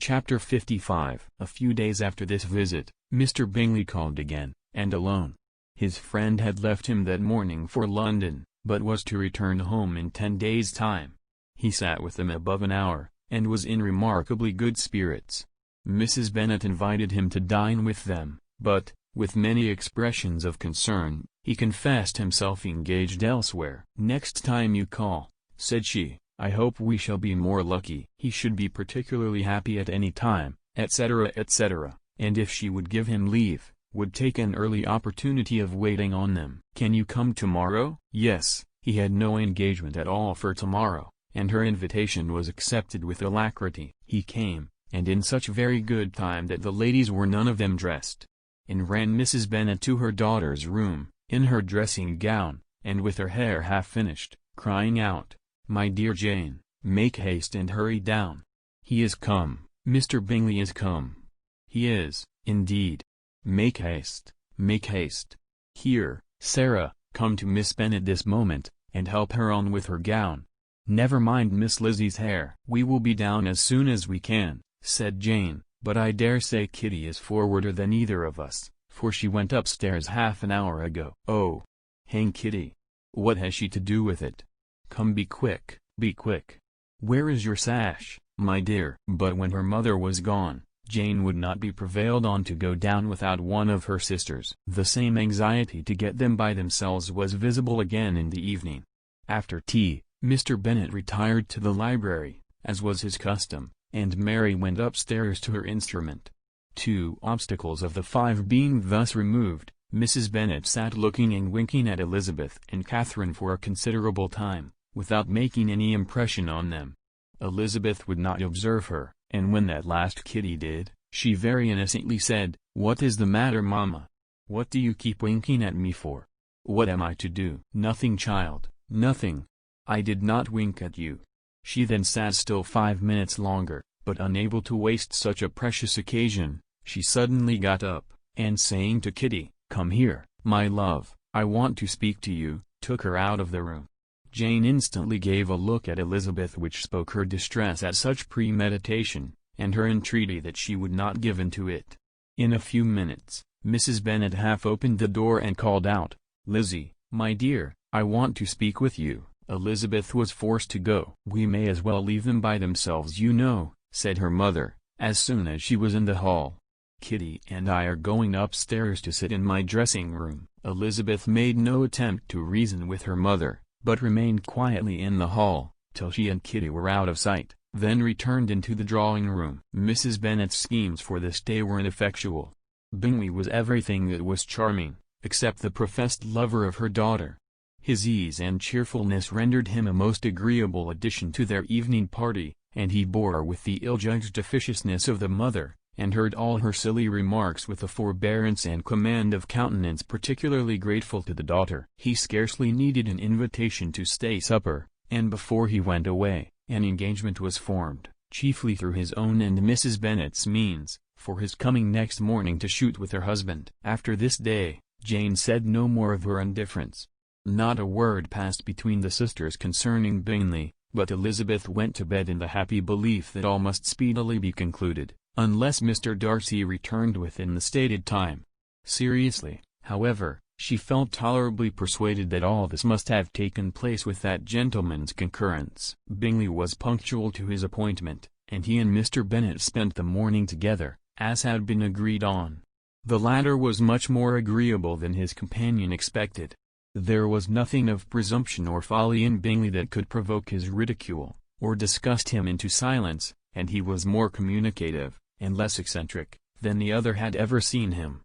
Chapter 55. A few days after this visit, Mr. Bingley called again, and alone. His friend had left him that morning for London, but was to return home in 10 days' time. He sat with them above an hour, and was in remarkably good spirits. Mrs. Bennet invited him to dine with them, but, with many expressions of concern, he confessed himself engaged elsewhere. "Next time you call," said she, "I hope we shall be more lucky." He should be particularly happy at any time, etc., etc., and if she would give him leave, would take an early opportunity of waiting on them. "Can you come tomorrow?" Yes, he had no engagement at all for tomorrow, and her invitation was accepted with alacrity. He came, and in such very good time that the ladies were none of them dressed. In ran Mrs. Bennet to her daughter's room, in her dressing gown, and with her hair half finished, crying out, "My dear Jane, make haste and hurry down. He is come, Mr. Bingley is come. He is, indeed. Make haste, make haste. Here, Sarah, come to Miss Bennet this moment, and help her on with her gown. Never mind Miss Lizzie's hair." "We will be down as soon as we can," said Jane, "but I dare say Kitty is forwarder than either of us, for she went upstairs half an hour ago." "Oh, hang Kitty! What has she to do with it? Come, be quick, be quick. Where is your sash, my dear?" But when her mother was gone, Jane would not be prevailed on to go down without one of her sisters. The same anxiety to get them by themselves was visible again in the evening. After tea, Mr. Bennet retired to the library, as was his custom, and Mary went upstairs to her instrument. 2 obstacles of the 5 being thus removed, Mrs. Bennet sat looking and winking at Elizabeth and Catherine for a considerable time, without making any impression on them. Elizabeth would not observe her, and when at last Kitty did, she very innocently said, "What is the matter, mamma? What do you keep winking at me for? What am I to do?" "Nothing, child, nothing. I did not wink at you." She then sat still 5 minutes longer, but unable to waste such a precious occasion, she suddenly got up, and saying to Kitty, "Come here, my love, I want to speak to you," took her out of the room. Jane instantly gave a look at Elizabeth which spoke her distress at such premeditation, and her entreaty that she would not give in to it. In a few minutes, Mrs. Bennet half opened the door and called out, "Lizzie, my dear, I want to speak with you." Elizabeth was forced to go. "We may as well leave them by themselves, you know," said her mother, as soon as she was in the hall. "Kitty and I are going upstairs to sit in my dressing room." Elizabeth made no attempt to reason with her mother, but remained quietly in the hall, till she and Kitty were out of sight, then returned into the drawing-room. Mrs. Bennet's schemes for this day were ineffectual. Bingley was everything that was charming, except the professed lover of her daughter. His ease and cheerfulness rendered him a most agreeable addition to their evening party, and he bore with the ill-judged officiousness of the mother, and heard all her silly remarks with a forbearance and command of countenance particularly grateful to the daughter. He scarcely needed an invitation to stay supper, and before he went away, an engagement was formed, chiefly through his own and Mrs. Bennet's means, for his coming next morning to shoot with her husband. After this day, Jane said no more of her indifference. Not a word passed between the sisters concerning Bingley, but Elizabeth went to bed in the happy belief that all must speedily be concluded, unless Mr. Darcy returned within the stated time. Seriously, however, she felt tolerably persuaded that all this must have taken place with that gentleman's concurrence. Bingley was punctual to his appointment, and he and Mr. Bennet spent the morning together, as had been agreed on. The latter was much more agreeable than his companion expected. There was nothing of presumption or folly in Bingley that could provoke his ridicule, or disgust him into silence, and he was more communicative, and less eccentric, than the other had ever seen him.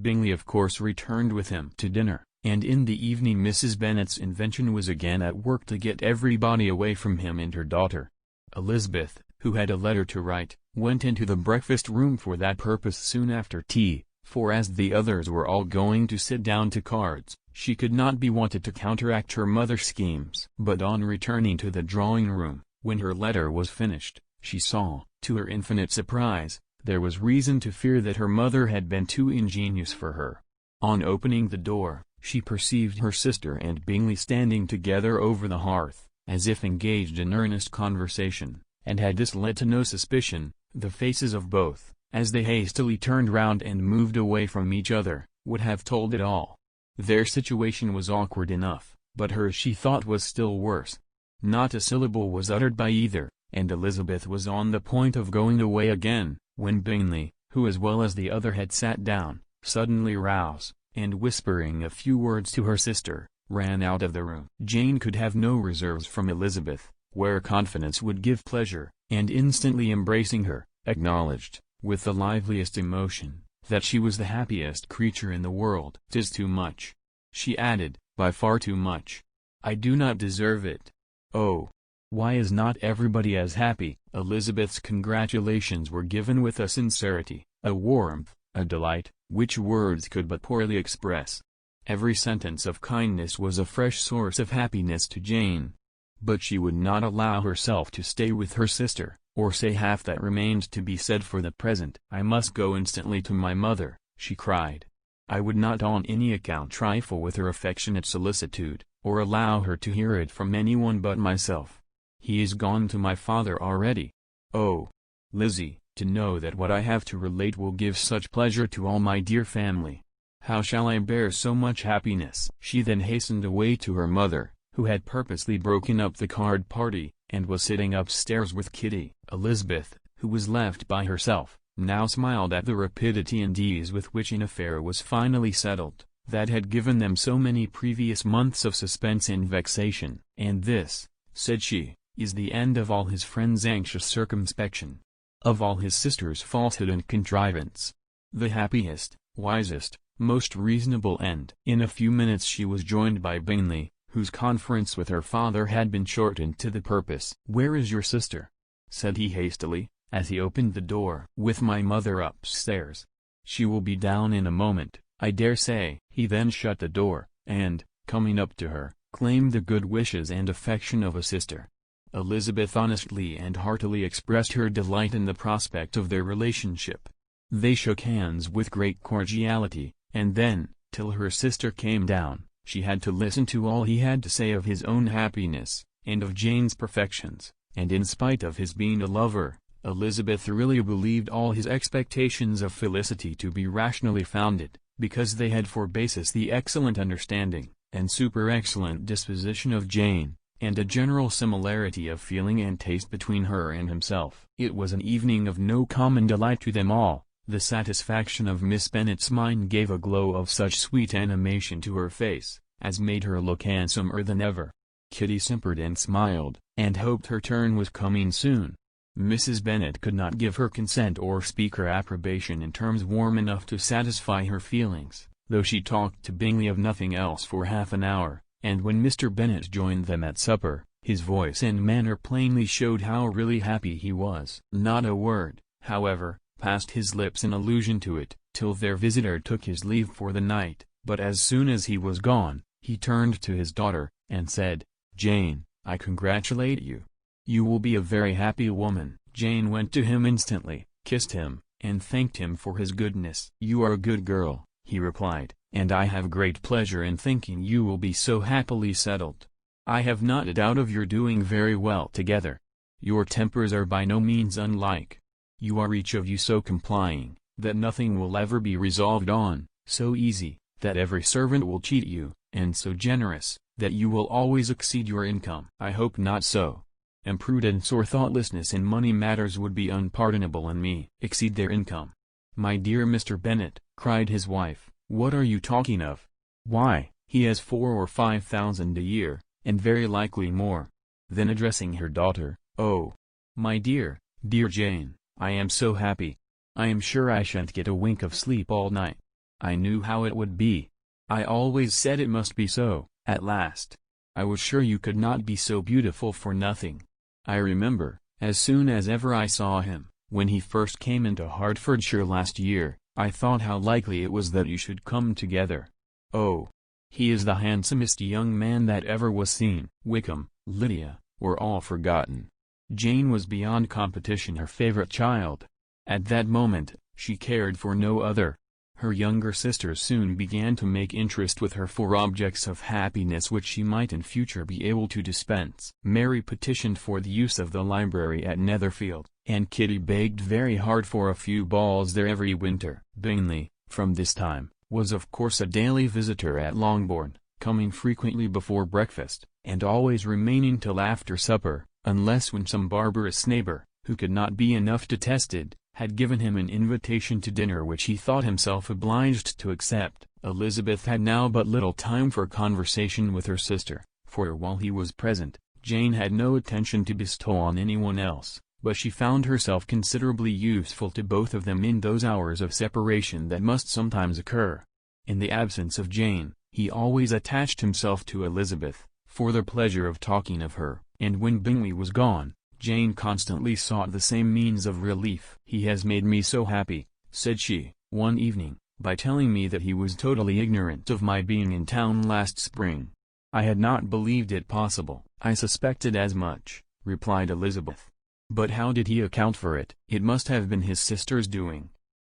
Bingley of course returned with him to dinner, and in the evening Mrs. Bennet's invention was again at work to get everybody away from him and her daughter. Elizabeth, who had a letter to write, went into the breakfast-room for that purpose soon after tea, for as the others were all going to sit down to cards, she could not be wanted to counteract her mother's schemes. But on returning to the drawing-room, when her letter was finished, she saw, to her infinite surprise, there was reason to fear that her mother had been too ingenious for her. On opening the door, she perceived her sister and Bingley standing together over the hearth, as if engaged in earnest conversation, and had this led to no suspicion, The faces of both, as they hastily turned round and moved away from each other, would have told it all. Their situation was awkward enough, but hers she thought was still worse. Not a syllable was uttered by either, and Elizabeth was on the point of going away again, when Bingley, who as well as the other had sat down, suddenly roused, and whispering a few words to her sister, ran out of the room. Jane could have no reserves from Elizabeth, where confidence would give pleasure, and instantly embracing her, acknowledged, with the liveliest emotion, that she was the happiest creature in the world. "'Tis too much," she added, "by far too much. I do not deserve it. Oh! Why is not everybody as happy?" Elizabeth's congratulations were given with a sincerity, a warmth, a delight, which words could but poorly express. Every sentence of kindness was a fresh source of happiness to Jane. But she would not allow herself to stay with her sister, or say half that remained to be said for the present. "I must go instantly to my mother," she cried. "I would not on any account trifle with her affectionate solicitude, or allow her to hear it from anyone but myself. He is gone to my father already. Oh, Lizzie, to know that what I have to relate will give such pleasure to all my dear family. How shall I bear so much happiness?" She then hastened away to her mother, who had purposely broken up the card party, and was sitting upstairs with Kitty. Elizabeth, who was left by herself, now smiled at the rapidity and ease with which an affair was finally settled, that had given them so many previous months of suspense and vexation. "And this," said she, "is the end of all his friends' anxious circumspection, of all his sister's falsehood and contrivance. The happiest, wisest, most reasonable end." In a few minutes she was joined by Bingley, whose conference with her father had been shortened to the purpose. "Where is your sister?" said he hastily, as he opened the door. "With my mother upstairs. She will be down in a moment, I dare say." He then shut the door, and, coming up to her, claimed the good wishes and affection of a sister. Elizabeth honestly and heartily expressed her delight in the prospect of their relationship. They shook hands with great cordiality, and then, till her sister came down, she had to listen to all he had to say of his own happiness, and of Jane's perfections, and in spite of his being a lover, Elizabeth really believed all his expectations of felicity to be rationally founded, because they had for basis the excellent understanding, and super-excellent disposition of Jane, and a general similarity of feeling and taste between her and himself. It was an evening of no common delight to them all. The satisfaction of Miss Bennet's mind gave a glow of such sweet animation to her face, as made her look handsomer than ever. Kitty simpered and smiled, and hoped her turn was coming soon. Mrs. Bennet could not give her consent or speak her approbation in terms warm enough to satisfy her feelings, though she talked to Bingley of nothing else for half an hour, and when Mr. Bennet joined them at supper, his voice and manner plainly showed how really happy he was. Not a word, however, passed his lips in allusion to it, till their visitor took his leave for the night, but as soon as he was gone, he turned to his daughter, and said, "Jane, I congratulate you. You will be a very happy woman." Jane went to him instantly, kissed him, and thanked him for his goodness. "You are a good girl," he replied, "and I have great pleasure in thinking you will be so happily settled. I have not a doubt of your doing very well together. Your tempers are by no means unlike. You are each of you so complying, that nothing will ever be resolved on, so easy, that every servant will cheat you, and so generous, that you will always exceed your income." "I hope not so. Imprudence or thoughtlessness in money matters would be unpardonable in me." "Exceed their income? My dear Mr. Bennet," cried his wife, "what are you talking of? Why, he has 4,000 or 5,000 a year, and very likely more." Then addressing her daughter, "Oh, my dear, dear Jane, I am so happy. I am sure I shan't get a wink of sleep all night. I knew how it would be. I always said it must be so, at last. I was sure you could not be so beautiful for nothing. I remember, as soon as ever I saw him, when he first came into Hertfordshire last year, I thought how likely it was that you should come together. Oh, he is the handsomest young man that ever was seen." Wickham, Lydia, were all forgotten. Jane was beyond competition her favorite child. At that moment, she cared for no other. Her younger sisters soon began to make interest with her for objects of happiness which she might in future be able to dispense. Mary petitioned for the use of the library at Netherfield, and Kitty begged very hard for a few balls there every winter. Bingley, from this time, was of course a daily visitor at Longbourn, coming frequently before breakfast, and always remaining till after supper, unless when some barbarous neighbor, who could not be enough detested, had given him an invitation to dinner which he thought himself obliged to accept. Elizabeth had now but little time for conversation with her sister, for while he was present, Jane had no attention to bestow on anyone else, but she found herself considerably useful to both of them in those hours of separation that must sometimes occur. In the absence of Jane, he always attached himself to Elizabeth, for the pleasure of talking of her, and when Bingley was gone, Jane constantly sought the same means of relief. "He has made me so happy," said she, one evening, "by telling me that he was totally ignorant of my being in town last spring. I had not believed it possible." "I suspected as much," replied Elizabeth. "But how did he account for it?" "It must have been his sister's doing.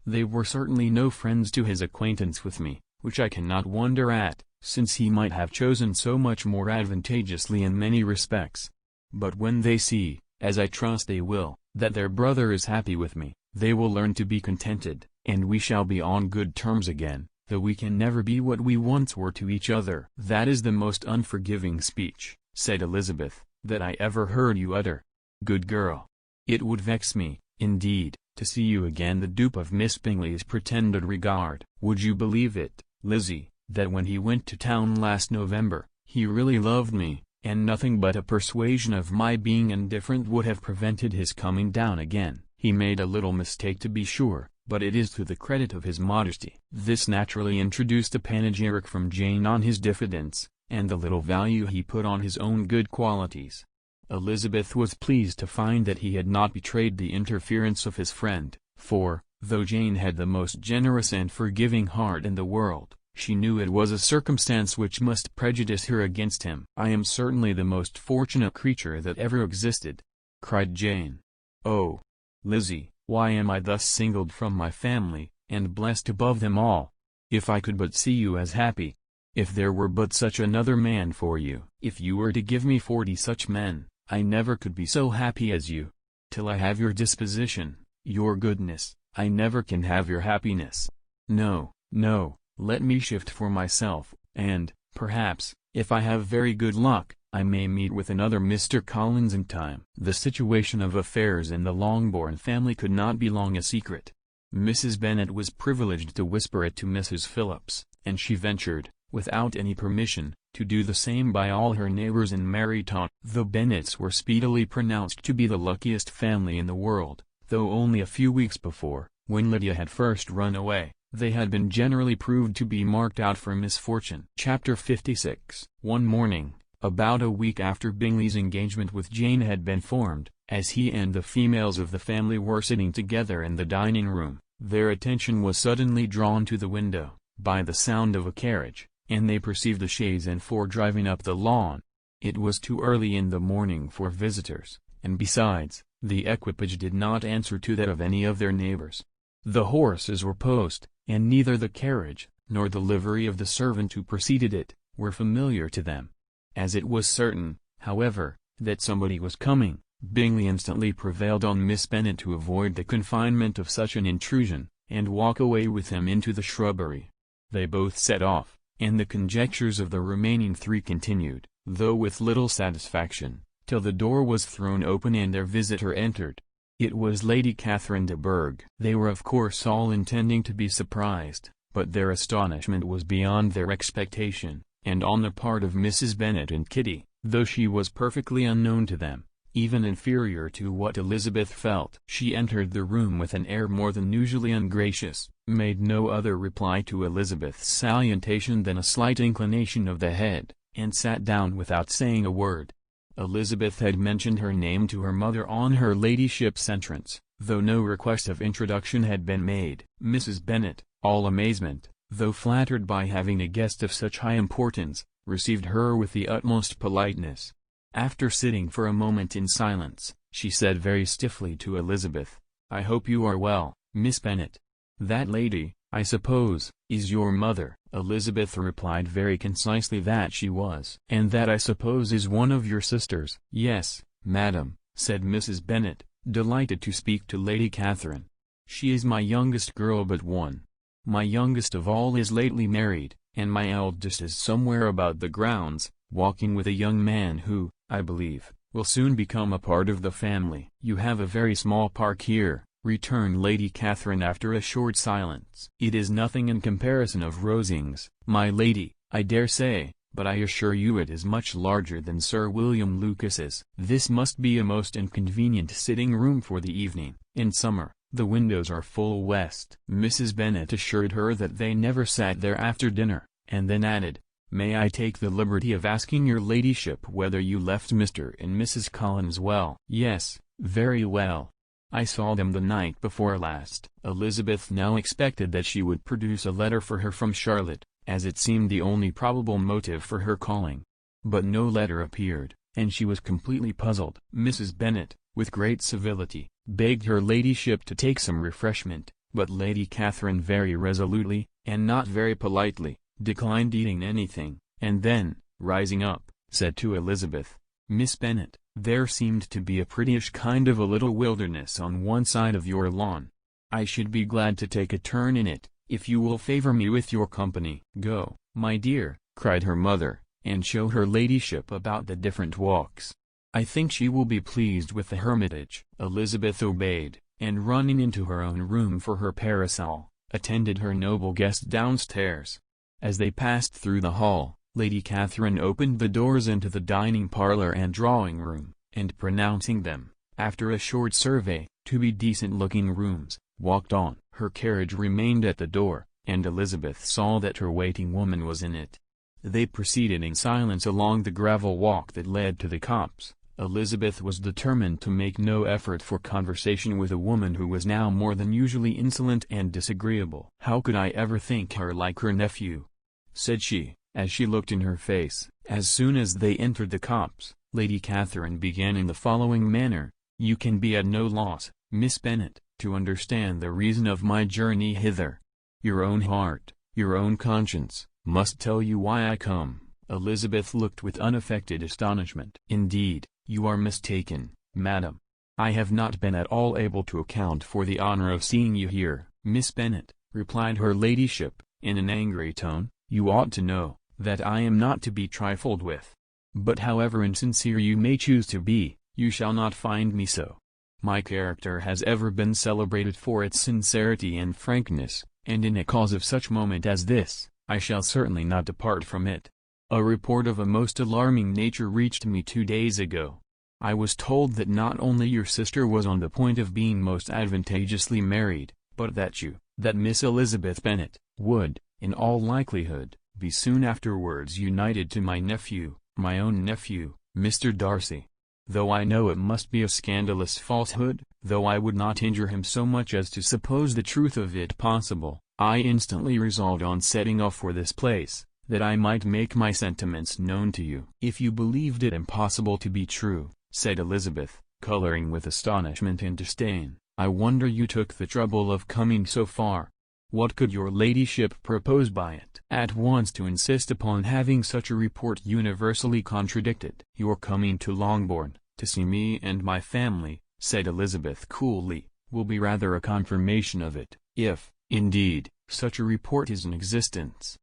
They were certainly no friends to his acquaintance with me, which I cannot wonder at, since he might have chosen so much more advantageously in many respects. But when they see, as I trust they will, that their brother is happy with me, they will learn to be contented, and we shall be on good terms again, though we can never be what we once were to each other." "That is the most unforgiving speech," said Elizabeth, "that I ever heard you utter. Good girl! It would vex me, indeed, to see you again the dupe of Miss Bingley's pretended regard. Would you believe it, Lizzie, that when he went to town last November, he really loved me, and nothing but a persuasion of my being indifferent would have prevented his coming down again? He made a little mistake to be sure, but it is to the credit of his modesty." This naturally introduced a panegyric from Jane on his diffidence, and the little value he put on his own good qualities. Elizabeth was pleased to find that he had not betrayed the interference of his friend, for, though Jane had the most generous and forgiving heart in the world, she knew it was a circumstance which must prejudice her against him. "I am certainly the most fortunate creature that ever existed," cried Jane. "Oh, Lizzie, why am I thus singled from my family, and blessed above them all? If I could but see you as happy! If there were but such another man for you! If you were to give me 40 such men, I never could be so happy as you. Till I have your disposition, your goodness, I never can have your happiness. No, no. Let me shift for myself, and, perhaps, if I have very good luck, I may meet with another Mr. Collins in time." The situation of affairs in the Longbourn family could not be long a secret. Mrs. Bennet was privileged to whisper it to Mrs. Phillips, and she ventured, without any permission, to do the same by all her neighbors in Meryton. The Bennets were speedily pronounced to be the luckiest family in the world, though only a few weeks before, when Lydia had first run away, they had been generally proved to be marked out for misfortune. Chapter 56. One morning, about a week after Bingley's engagement with Jane had been formed, as he and the females of the family were sitting together in the dining-room, their attention was suddenly drawn to the window, by the sound of a carriage, and they perceived the chaise and four driving up the lawn. It was too early in the morning for visitors, and besides, the equipage did not answer to that of any of their neighbors. The horses were post, and neither the carriage, nor the livery of the servant who preceded it, were familiar to them. As it was certain, however, that somebody was coming, Bingley instantly prevailed on Miss Bennet to avoid the confinement of such an intrusion, and walk away with him into the shrubbery. They both set off, and the conjectures of the remaining three continued, though with little satisfaction, till the door was thrown open and their visitor entered. It was Lady Catherine de Bourgh. They were of course all intending to be surprised, but their astonishment was beyond their expectation, and on the part of Mrs. Bennet and Kitty, though she was perfectly unknown to them, even inferior to what Elizabeth felt. She entered the room with an air more than usually ungracious, made no other reply to Elizabeth's salutation than a slight inclination of the head, and sat down without saying a word. Elizabeth had mentioned her name to her mother on her ladyship's entrance, though no request of introduction had been made. Mrs. Bennet, all amazement, though flattered by having a guest of such high importance, received her with the utmost politeness. After sitting for a moment in silence, she said very stiffly to Elizabeth, "I hope you are well, Miss Bennet. That lady, I suppose, is your mother. Elizabeth replied very concisely that she was. And that I suppose is one of your sisters. Yes, madam, said Mrs. Bennet, delighted to speak to Lady Catherine. She is my youngest girl but one. My youngest of all is lately married, and my eldest is somewhere about the grounds, walking with a young man who, I believe, will soon become a part of the family. You have a very small park here, returned Lady Catherine after a short silence. It is nothing in comparison of Rosings, my lady, I dare say, but I assure you it is much larger than Sir William Lucas's. This must be a most inconvenient sitting room for the evening. In summer, the windows are full west. Mrs. Bennet assured her that they never sat there after dinner, and then added, may I take the liberty of asking your ladyship whether you left Mr. and Mrs. Collins well? Yes, very well. I saw them the night before last. Elizabeth now expected that she would produce a letter for her from Charlotte, as it seemed the only probable motive for her calling. But no letter appeared, and she was completely puzzled. Mrs. Bennet, with great civility, begged her ladyship to take some refreshment, but Lady Catherine very resolutely, and not very politely, declined eating anything, and then, rising up, said to Elizabeth, Miss Bennet, there seemed to be a prettyish kind of a little wilderness on one side of your lawn. I should be glad to take a turn in it, if you will favor me with your company. Go, my dear, cried her mother, and show her ladyship about the different walks. I think she will be pleased with the hermitage. Elizabeth obeyed, and running into her own room for her parasol, attended her noble guest downstairs. As they passed through the hall, Lady Catherine opened the doors into the dining parlour and drawing-room, and pronouncing them, after a short survey, to be decent-looking rooms, walked on. Her carriage remained at the door, and Elizabeth saw that her waiting woman was in it. They proceeded in silence along the gravel walk that led to the copse. Elizabeth was determined to make no effort for conversation with a woman who was now more than usually insolent and disagreeable. How could I ever think her like her nephew? Said she, as she looked in her face. As soon as they entered the copse, Lady Catherine began in the following manner, you can be at no loss, Miss Bennet, to understand the reason of my journey hither. Your own heart, your own conscience, must tell you why I come. Elizabeth looked with unaffected astonishment. Indeed, you are mistaken, madam. I have not been at all able to account for the honor of seeing you here. Miss Bennet, replied her ladyship, in an angry tone, you ought to know, that I am not to be trifled with. But however insincere you may choose to be, you shall not find me so. My character has ever been celebrated for its sincerity and frankness, and in a cause of such moment as this, I shall certainly not depart from it. A report of a most alarming nature reached me 2 days ago. I was told that not only your sister was on the point of being most advantageously married, but that Miss Elizabeth Bennet, would, in all likelihood, be soon afterwards united to my nephew, my own nephew, Mr. Darcy. Though I know it must be a scandalous falsehood, though I would not injure him so much as to suppose the truth of it possible, I instantly resolved on setting off for this place, that I might make my sentiments known to you. If you believed it impossible to be true, said Elizabeth, coloring with astonishment and disdain, I wonder you took the trouble of coming so far. What could your ladyship propose by it? At once to insist upon having such a report universally contradicted. Your coming to Longbourn, to see me and my family, said Elizabeth coolly, will be rather a confirmation of it, if, indeed, such a report is in existence.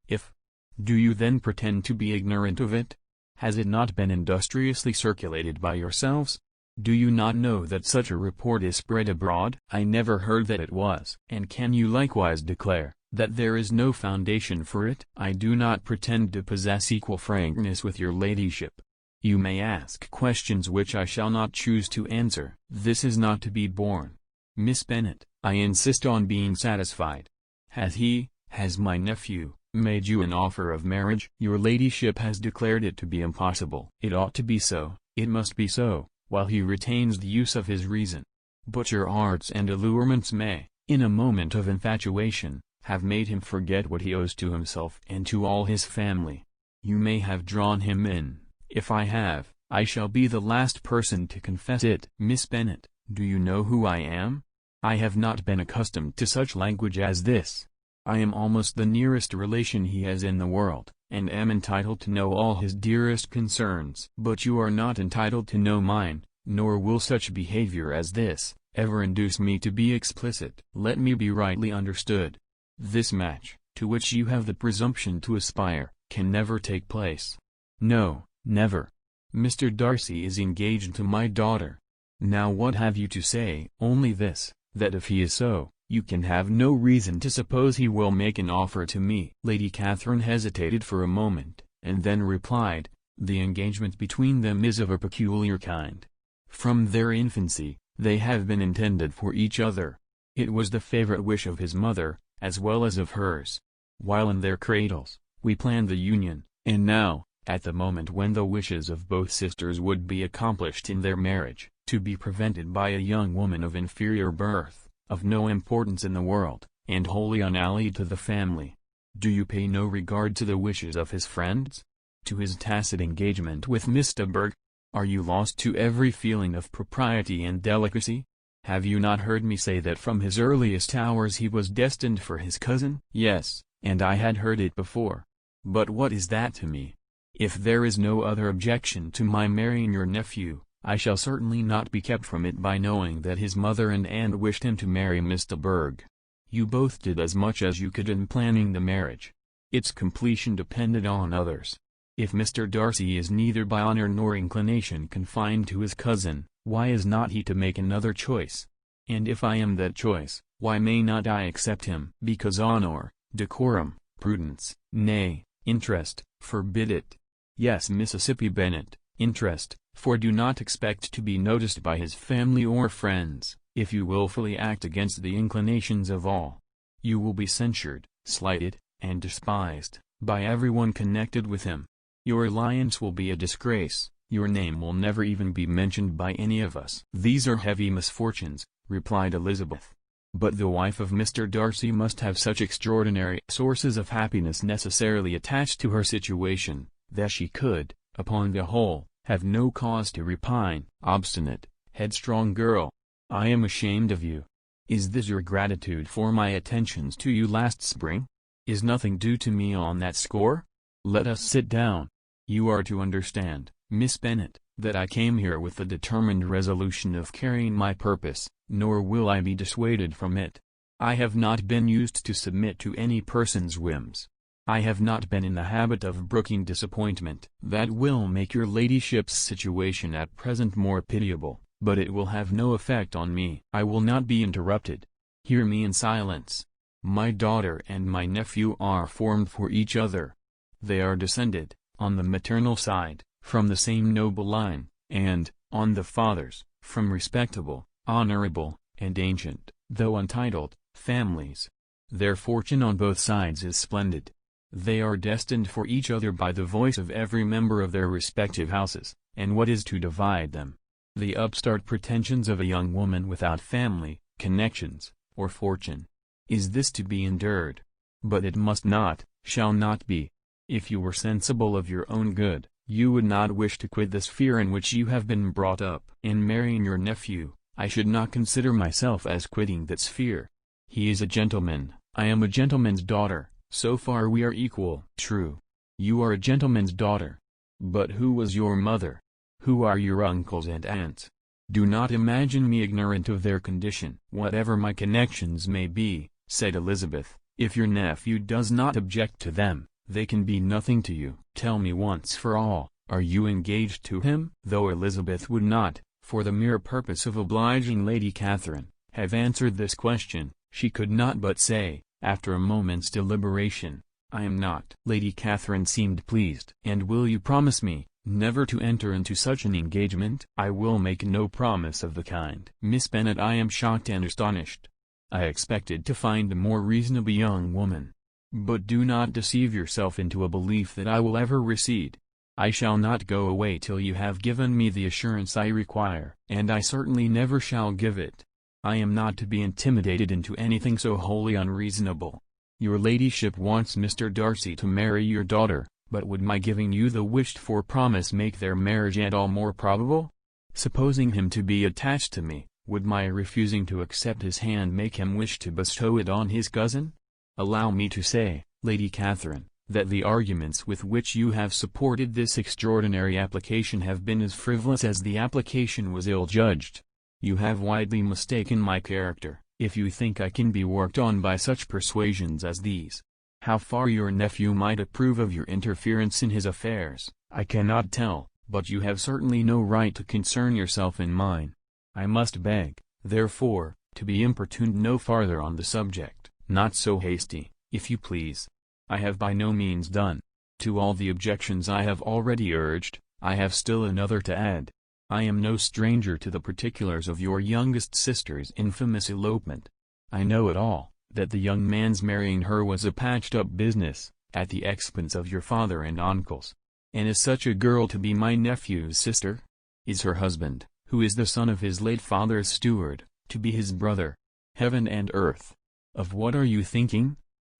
Do you then pretend to be ignorant of it? Has it not been industriously circulated by yourselves? Do you not know that such a report is spread abroad? I never heard that it was. And can you likewise declare, that there is no foundation for it? I do not pretend to possess equal frankness with your ladyship. You may ask questions which I shall not choose to answer. This is not to be borne. Miss Bennet, I insist on being satisfied. Has my nephew, made you an offer of marriage? Your ladyship has declared it to be impossible. It ought to be so, it must be so, while he retains the use of his reason. But your arts and allurements may, in a moment of infatuation, have made him forget what he owes to himself and to all his family. You may have drawn him in. If I have, I shall be the last person to confess it. Miss Bennet, do you know who I am? I have not been accustomed to such language as this. I am almost the nearest relation he has in the world, and am entitled to know all his dearest concerns. But you are not entitled to know mine, nor will such behavior as this ever induce me to be explicit. Let me be rightly understood. This match, to which you have the presumption to aspire, can never take place. No, never. Mr. Darcy is engaged to my daughter. Now what have you to say? Only this, that if he is so, you can have no reason to suppose he will make an offer to me. Lady Catherine hesitated for a moment, and then replied, the engagement between them is of a peculiar kind. From their infancy, they have been intended for each other. It was the favorite wish of his mother, as well as of hers. While in their cradles, we planned the union, and now, at the moment when the wishes of both sisters would be accomplished in their marriage, to be prevented by a young woman of inferior birth, of no importance in the world, and wholly unallied to the family. Do you pay no regard to the wishes of his friends? To his tacit engagement with Miss de Bourgh? Are you lost to every feeling of propriety and delicacy? Have you not heard me say that from his earliest hours he was destined for his cousin? Yes, and I had heard it before. But what is that to me? If there is no other objection to my marrying your nephew, I shall certainly not be kept from it by knowing that his mother and aunt wished him to marry Miss de Bourgh. You both did as much as you could in planning the marriage. Its completion depended on others. If Mr. Darcy is neither by honor nor inclination confined to his cousin, why is not he to make another choice? And if I am that choice, why may not I accept him? Because honor, decorum, prudence, nay, interest, forbid it. Yes, Mississippi Bennett, interest, for do not expect to be noticed by his family or friends. If you willfully act against the inclinations of all, you will be censured, slighted, and despised by everyone connected with him. Your alliance will be a disgrace, your name will never even be mentioned by any of us. These are heavy misfortunes, replied Elizabeth. But the wife of Mr. Darcy must have such extraordinary sources of happiness necessarily attached to her situation, that she could, upon the whole, have no cause to repine. Obstinate, headstrong girl! I am ashamed of you. Is this your gratitude for my attentions to you last spring? Is nothing due to me on that score? Let us sit down. You are to understand, Miss Bennet, that I came here with the determined resolution of carrying my purpose, nor will I be dissuaded from it. I have not been used to submit to any person's whims. I have not been in the habit of brooking disappointment. That will make your ladyship's situation at present more pitiable, but it will have no effect on me. I will not be interrupted. Hear me in silence. My daughter and my nephew are formed for each other. They are descended, on the maternal side, from the same noble line, and, on the father's, from respectable, honorable, and ancient, though untitled, families. Their fortune on both sides is splendid. They are destined for each other by the voice of every member of their respective houses, and what is to divide them? The upstart pretensions of a young woman without family, connections, or fortune. Is this to be endured? But it must not, shall not be. If you were sensible of your own good, you would not wish to quit the sphere in which you have been brought up. In marrying your nephew, I should not consider myself as quitting that sphere. He is a gentleman, I am a gentleman's daughter, so far we are equal. True. You are a gentleman's daughter. But who was your mother? Who are your uncles and aunts? Do not imagine me ignorant of their condition. Whatever my connections may be, said Elizabeth, if your nephew does not object to them, they can be nothing to you. Tell me once for all, are you engaged to him? Though Elizabeth would not, for the mere purpose of obliging Lady Catherine, have answered this question, she could not but say, after a moment's deliberation, I am not. Lady Catherine seemed pleased. And will you promise me, never to enter into such an engagement? I will make no promise of the kind. Miss Bennet, I am shocked and astonished. I expected to find a more reasonable young woman. But do not deceive yourself into a belief that I will ever recede. I shall not go away till you have given me the assurance I require. And I certainly never shall give it. I am not to be intimidated into anything so wholly unreasonable. Your ladyship wants Mr. Darcy to marry your daughter, but would my giving you the wished-for promise make their marriage at all more probable? Supposing him to be attached to me, would my refusing to accept his hand make him wish to bestow it on his cousin? Allow me to say, Lady Catherine, that the arguments with which you have supported this extraordinary application have been as frivolous as the application was ill-judged. You have widely mistaken my character, if you think I can be worked on by such persuasions as these. How far your nephew might approve of your interference in his affairs, I cannot tell, but you have certainly no right to concern yourself in mine. I must beg, therefore, to be importuned no farther on the subject. Not so hasty, if you please. I have by no means done. To all the objections I have already urged, I have still another to add. I am no stranger to the particulars of your youngest sister's infamous elopement. I know it all, that the young man's marrying her was a patched-up business, at the expense of your father and uncles. And is such a girl to be my nephew's sister? Is her husband, who is the son of his late father's steward, to be his brother? Heaven and earth! Of what are you thinking?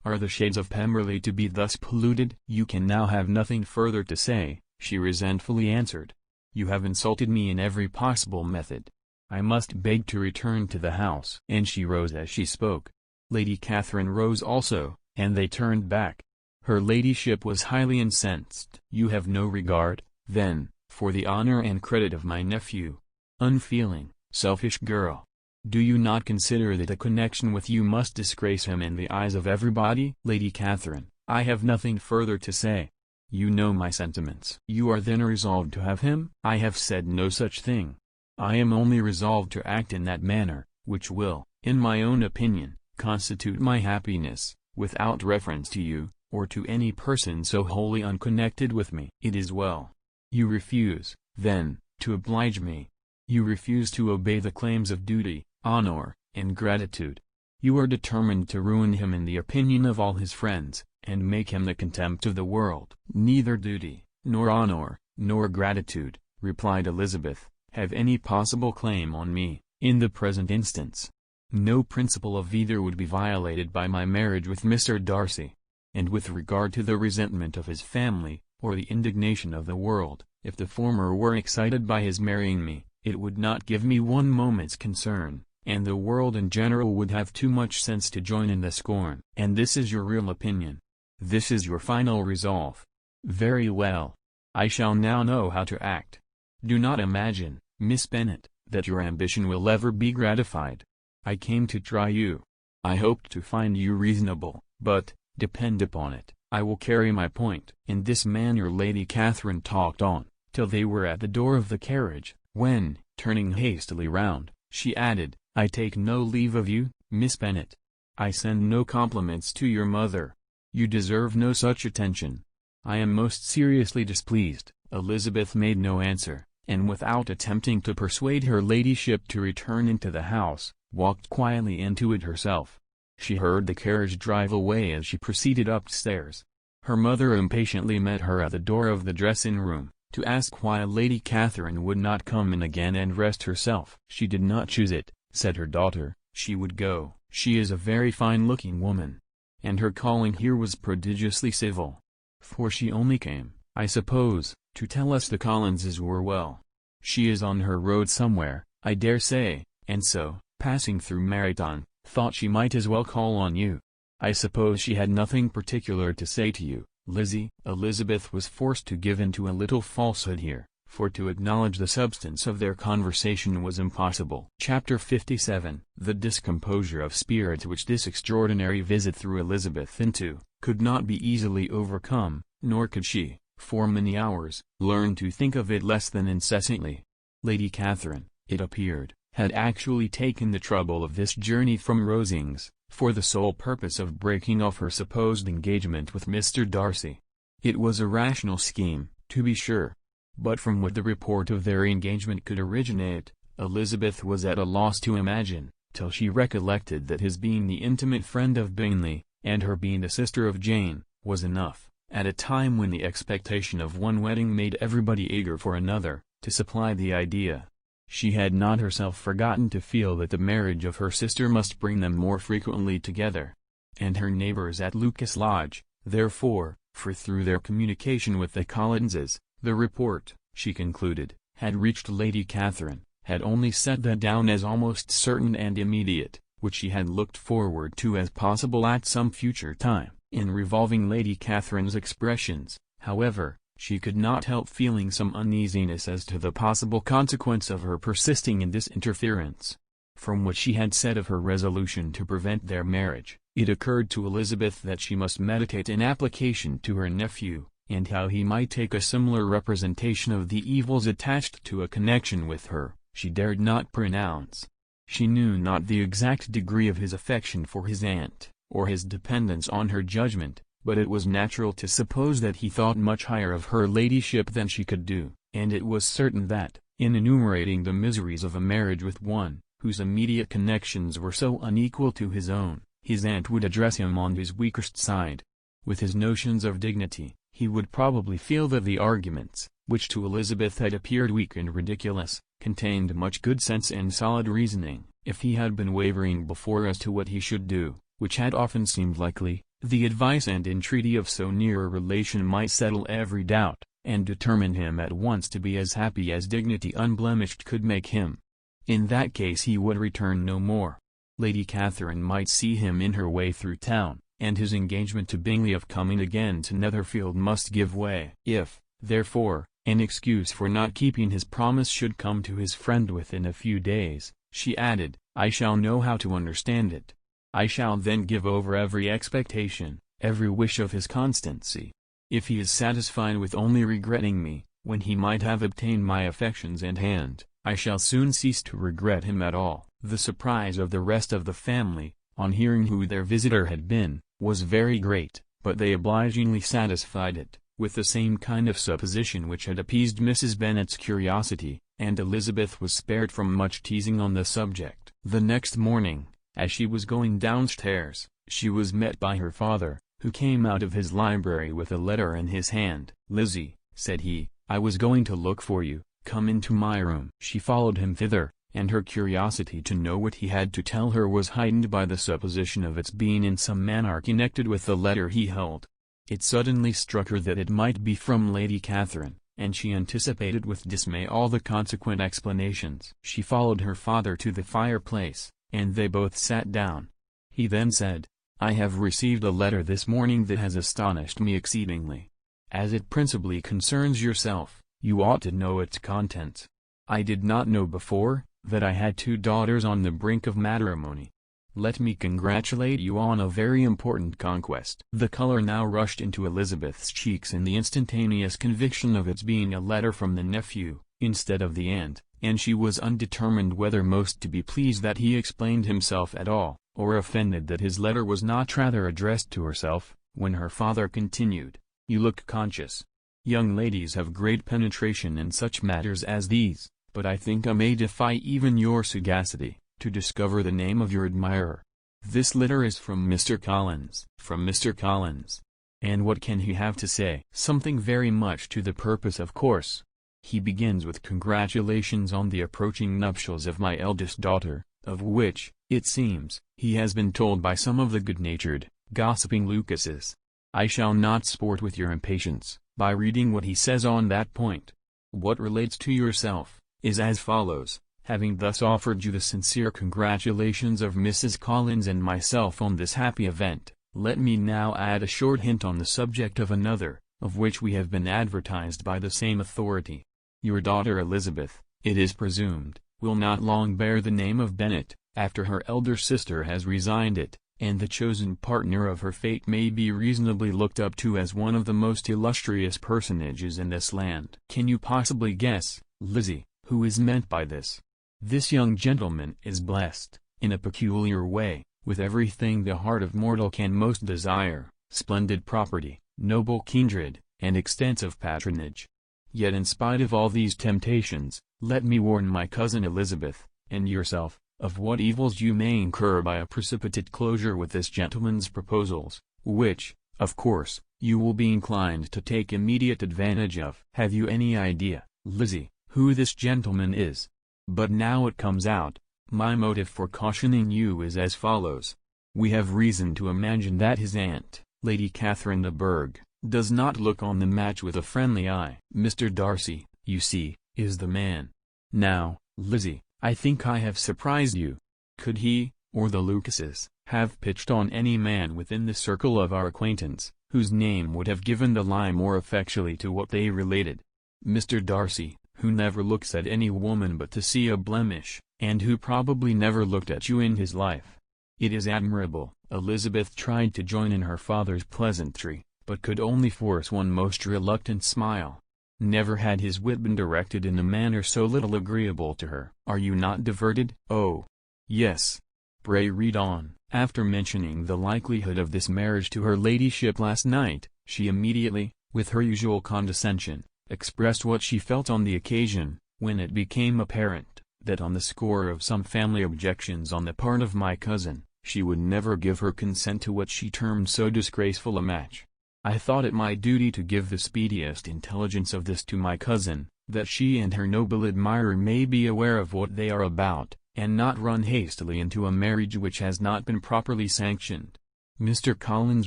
Are the shades of Pemberley to be thus polluted? You can now have nothing further to say, she resentfully answered. You have insulted me in every possible method. I must beg to return to the house. And she rose as she spoke. Lady Catherine rose also, and they turned back. Her ladyship was highly incensed. You have no regard, then, for the honor and credit of my nephew. Unfeeling, selfish girl. Do you not consider that a connection with you must disgrace him in the eyes of everybody? Lady Catherine, I have nothing further to say. You know my sentiments. You are then resolved to have him? I have said no such thing. I am only resolved to act in that manner, which will, in my own opinion, constitute my happiness, without reference to you, or to any person so wholly unconnected with me. It is well. You refuse, then, to oblige me. You refuse to obey the claims of duty, honor, and gratitude. You are determined to ruin him in the opinion of all his friends, and make him the contempt of the world. Neither duty, nor honor, nor gratitude, replied Elizabeth, have any possible claim on me, in the present instance. No principle of either would be violated by my marriage with Mr. Darcy. And with regard to the resentment of his family, or the indignation of the world, if the former were excited by his marrying me, it would not give me one moment's concern, and the world in general would have too much sense to join in the scorn. And this is your real opinion. This is your final resolve. Very well. I shall now know how to act. Do not imagine, Miss Bennet, that your ambition will ever be gratified. I came to try you. I hoped to find you reasonable, but, depend upon it, I will carry my point. In this manner Lady Catherine talked on, till they were at the door of the carriage, when, turning hastily round, she added, I take no leave of you, Miss Bennet. I send no compliments to your mother. You deserve no such attention. I am most seriously displeased. Elizabeth made no answer, and without attempting to persuade her ladyship to return into the house, walked quietly into it herself. She heard the carriage drive away as she proceeded upstairs. Her mother impatiently met her at the door of the dressing-room, to ask why Lady Catherine would not come in again and rest herself. She did not choose it, said her daughter, she would go. She is a very fine-looking woman. And her calling here was prodigiously civil. For she only came, I suppose, to tell us the Collinses were well. She is on her road somewhere, I dare say, and so, passing through Meryton, thought she might as well call on you. I suppose she had nothing particular to say to you, Lizzie. Elizabeth was forced to give in to a little falsehood here, for to acknowledge the substance of their conversation was impossible. Chapter 57. The discomposure of spirits which this extraordinary visit threw Elizabeth into, could not be easily overcome, nor could she, for many hours, learn to think of it less than incessantly. Lady Catherine, it appeared, had actually taken the trouble of this journey from Rosings, for the sole purpose of breaking off her supposed engagement with Mr. Darcy. It was a rational scheme, to be sure. But from what the report of their engagement could originate, Elizabeth was at a loss to imagine, till she recollected that his being the intimate friend of Bingley, and her being the sister of Jane, was enough, at a time when the expectation of one wedding made everybody eager for another, to supply the idea. She had not herself forgotten to feel that the marriage of her sister must bring them more frequently together. And her neighbors at Lucas Lodge, therefore, for through their communication with the Collinses, the report, she concluded, had reached Lady Catherine, had only set that down as almost certain and immediate, which she had looked forward to as possible at some future time. In revolving Lady Catherine's expressions, however, she could not help feeling some uneasiness as to the possible consequence of her persisting in this interference. From what she had said of her resolution to prevent their marriage, it occurred to Elizabeth that she must meditate an application to her nephew, and how he might take a similar representation of the evils attached to a connection with her, she dared not pronounce. She knew not the exact degree of his affection for his aunt, or his dependence on her judgment, but it was natural to suppose that he thought much higher of her ladyship than she could do, and it was certain that, in enumerating the miseries of a marriage with one, whose immediate connections were so unequal to his own, his aunt would address him on his weakest side. With his notions of dignity, he would probably feel that the arguments, which to Elizabeth had appeared weak and ridiculous, contained much good sense and solid reasoning. If he had been wavering before as to what he should do, which had often seemed likely, the advice and entreaty of so near a relation might settle every doubt, and determine him at once to be as happy as dignity unblemished could make him. In that case he would return no more. Lady Catherine might see him in her way through town, and his engagement to Bingley of coming again to Netherfield must give way. If, therefore, an excuse for not keeping his promise should come to his friend within a few days, she added, I shall know how to understand it. I shall then give over every expectation, every wish of his constancy. If he is satisfied with only regretting me, when he might have obtained my affections and hand, I shall soon cease to regret him at all. The surprise of the rest of the family, on hearing who their visitor had been, was very great, but they obligingly satisfied it, with the same kind of supposition which had appeased Mrs. Bennet's curiosity, and Elizabeth was spared from much teasing on the subject. The next morning, as she was going downstairs, she was met by her father, who came out of his library with a letter in his hand. Lizzie, said he, I was going to look for you, come into my room. She followed him thither, and her curiosity to know what he had to tell her was heightened by the supposition of its being in some manner connected with the letter he held. It suddenly struck her that it might be from Lady Catherine, and she anticipated with dismay all the consequent explanations. She followed her father to the fireplace, and they both sat down. He then said, I have received a letter this morning that has astonished me exceedingly. As it principally concerns yourself, you ought to know its contents. I did not know before, that I had 2 daughters on the brink of matrimony. Let me congratulate you on a very important conquest. The color now rushed into Elizabeth's cheeks in the instantaneous conviction of its being a letter from the nephew, instead of the aunt, and she was undetermined whether most to be pleased that he explained himself at all, or offended that his letter was not rather addressed to herself, when her father continued, You look conscious. Young ladies have great penetration in such matters as these, but I think I may defy even your sagacity, to discover the name of your admirer. This letter is from Mr. Collins. From Mr. Collins. And what can he have to say? Something very much to the purpose, of course. He begins with congratulations on the approaching nuptials of my eldest daughter, of which, it seems, he has been told by some of the good-natured, gossiping Lucases. I shall not sport with your impatience, by reading what he says on that point. What relates to yourself, is as follows. Having thus offered you the sincere congratulations of Mrs. Collins and myself on this happy event, let me now add a short hint on the subject of another, of which we have been advertised by the same authority. Your daughter Elizabeth, it is presumed, will not long bear the name of Bennett, after her elder sister has resigned it, and the chosen partner of her fate may be reasonably looked up to as one of the most illustrious personages in this land. Can you possibly guess, Lizzie, who is meant by this? This young gentleman is blessed, in a peculiar way, with everything the heart of mortal can most desire, splendid property, noble kindred, and extensive patronage. Yet in spite of all these temptations, let me warn my cousin Elizabeth, and yourself, of what evils you may incur by a precipitate closure with this gentleman's proposals, which, of course, you will be inclined to take immediate advantage of. Have you any idea, Lizzie, who this gentleman is? But now it comes out, my motive for cautioning you is as follows. We have reason to imagine that his aunt, Lady Catherine de Bourgh, does not look on the match with a friendly eye. Mr. Darcy, you see, is the man. Now, Lizzie, I think I have surprised you. Could he, or the Lucases, have pitched on any man within the circle of our acquaintance, whose name would have given the lie more effectually to what they related. Mr. Darcy, who never looks at any woman but to see a blemish, and who probably never looked at you in his life. It is admirable." Elizabeth tried to join in her father's pleasantry, but could only force one most reluctant smile. Never had his wit been directed in a manner so little agreeable to her. "Are you not diverted?" "Oh, yes. Pray read on." After mentioning the likelihood of this marriage to her ladyship last night, she immediately, with her usual condescension, expressed what she felt on the occasion, when it became apparent that on the score of some family objections on the part of my cousin, she would never give her consent to what she termed so disgraceful a match. "I thought it my duty to give the speediest intelligence of this to my cousin, that she and her noble admirer may be aware of what they are about, and not run hastily into a marriage which has not been properly sanctioned." Mr. Collins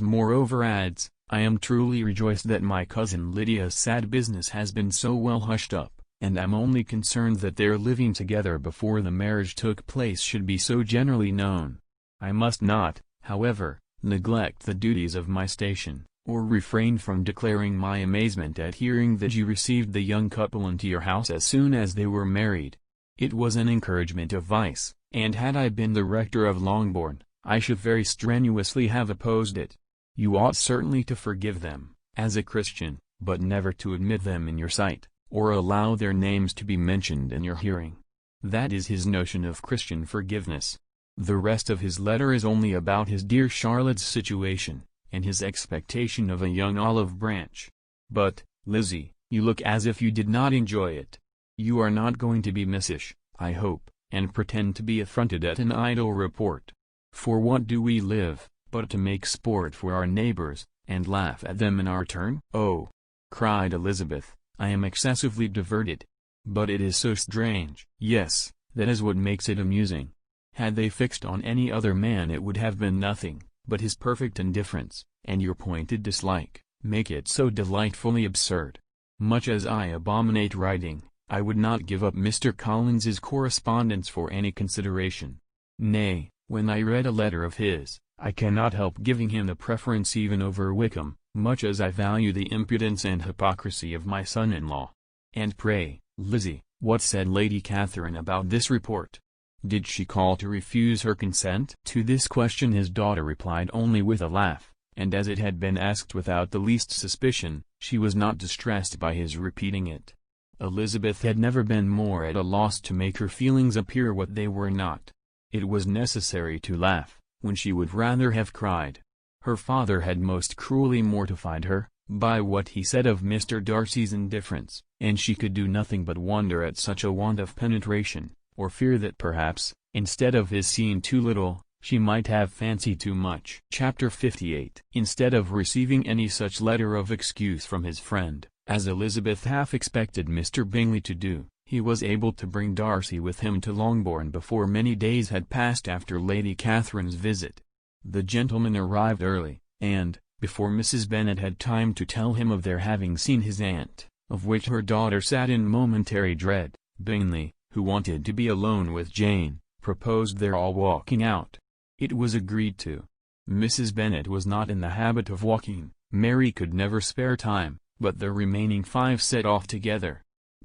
moreover adds, "I am truly rejoiced that my cousin Lydia's sad business has been so well hushed up, and am only concerned that their living together before the marriage took place should be so generally known. I must not, however, neglect the duties of my station, or refrain from declaring my amazement at hearing that you received the young couple into your house as soon as they were married. It was an encouragement of vice, and had I been the rector of Longbourn, I should very strenuously have opposed it. You ought certainly to forgive them, as a Christian, but never to admit them in your sight, or allow their names to be mentioned in your hearing. That is his notion of Christian forgiveness. The rest of his letter is only about his dear Charlotte's situation, and his expectation of a young olive branch. But, Lizzie, you look as if you did not enjoy it. You are not going to be missish, I hope, and pretend to be affronted at an idle report. For what do we live, but to make sport for our neighbors, and laugh at them in our turn?" "Oh," cried Elizabeth, "I am excessively diverted. But it is so strange." "Yes, that is what makes it amusing. Had they fixed on any other man it would have been nothing, but his perfect indifference, and your pointed dislike, make it so delightfully absurd. Much as I abominate writing, I would not give up Mr. Collins's correspondence for any consideration. Nay, when I read a letter of his, I cannot help giving him the preference even over Wickham, much as I value the impudence and hypocrisy of my son-in-law. And pray, Lizzie, what said Lady Catherine about this report? Did she call to refuse her consent?" To this question his daughter replied only with a laugh, and as it had been asked without the least suspicion, she was not distressed by his repeating it. Elizabeth had never been more at a loss to make her feelings appear what they were not. It was necessary to laugh, when she would rather have cried. Her father had most cruelly mortified her, by what he said of Mr. Darcy's indifference, and she could do nothing but wonder at such a want of penetration, or fear that perhaps, instead of his seeing too little, she might have fancied too much. Chapter 58. Instead of receiving any such letter of excuse from his friend, as Elizabeth half expected Mr. Bingley to do, he was able to bring Darcy with him to Longbourn before many days had passed after Lady Catherine's visit. The gentleman arrived early, and, before Mrs. Bennet had time to tell him of their having seen his aunt, of which her daughter sat in momentary dread, Bingley, who wanted to be alone with Jane, proposed their all walking out. It was agreed to. Mrs. Bennet was not in the habit of walking, Mary could never spare time, but the remaining 5 set off together.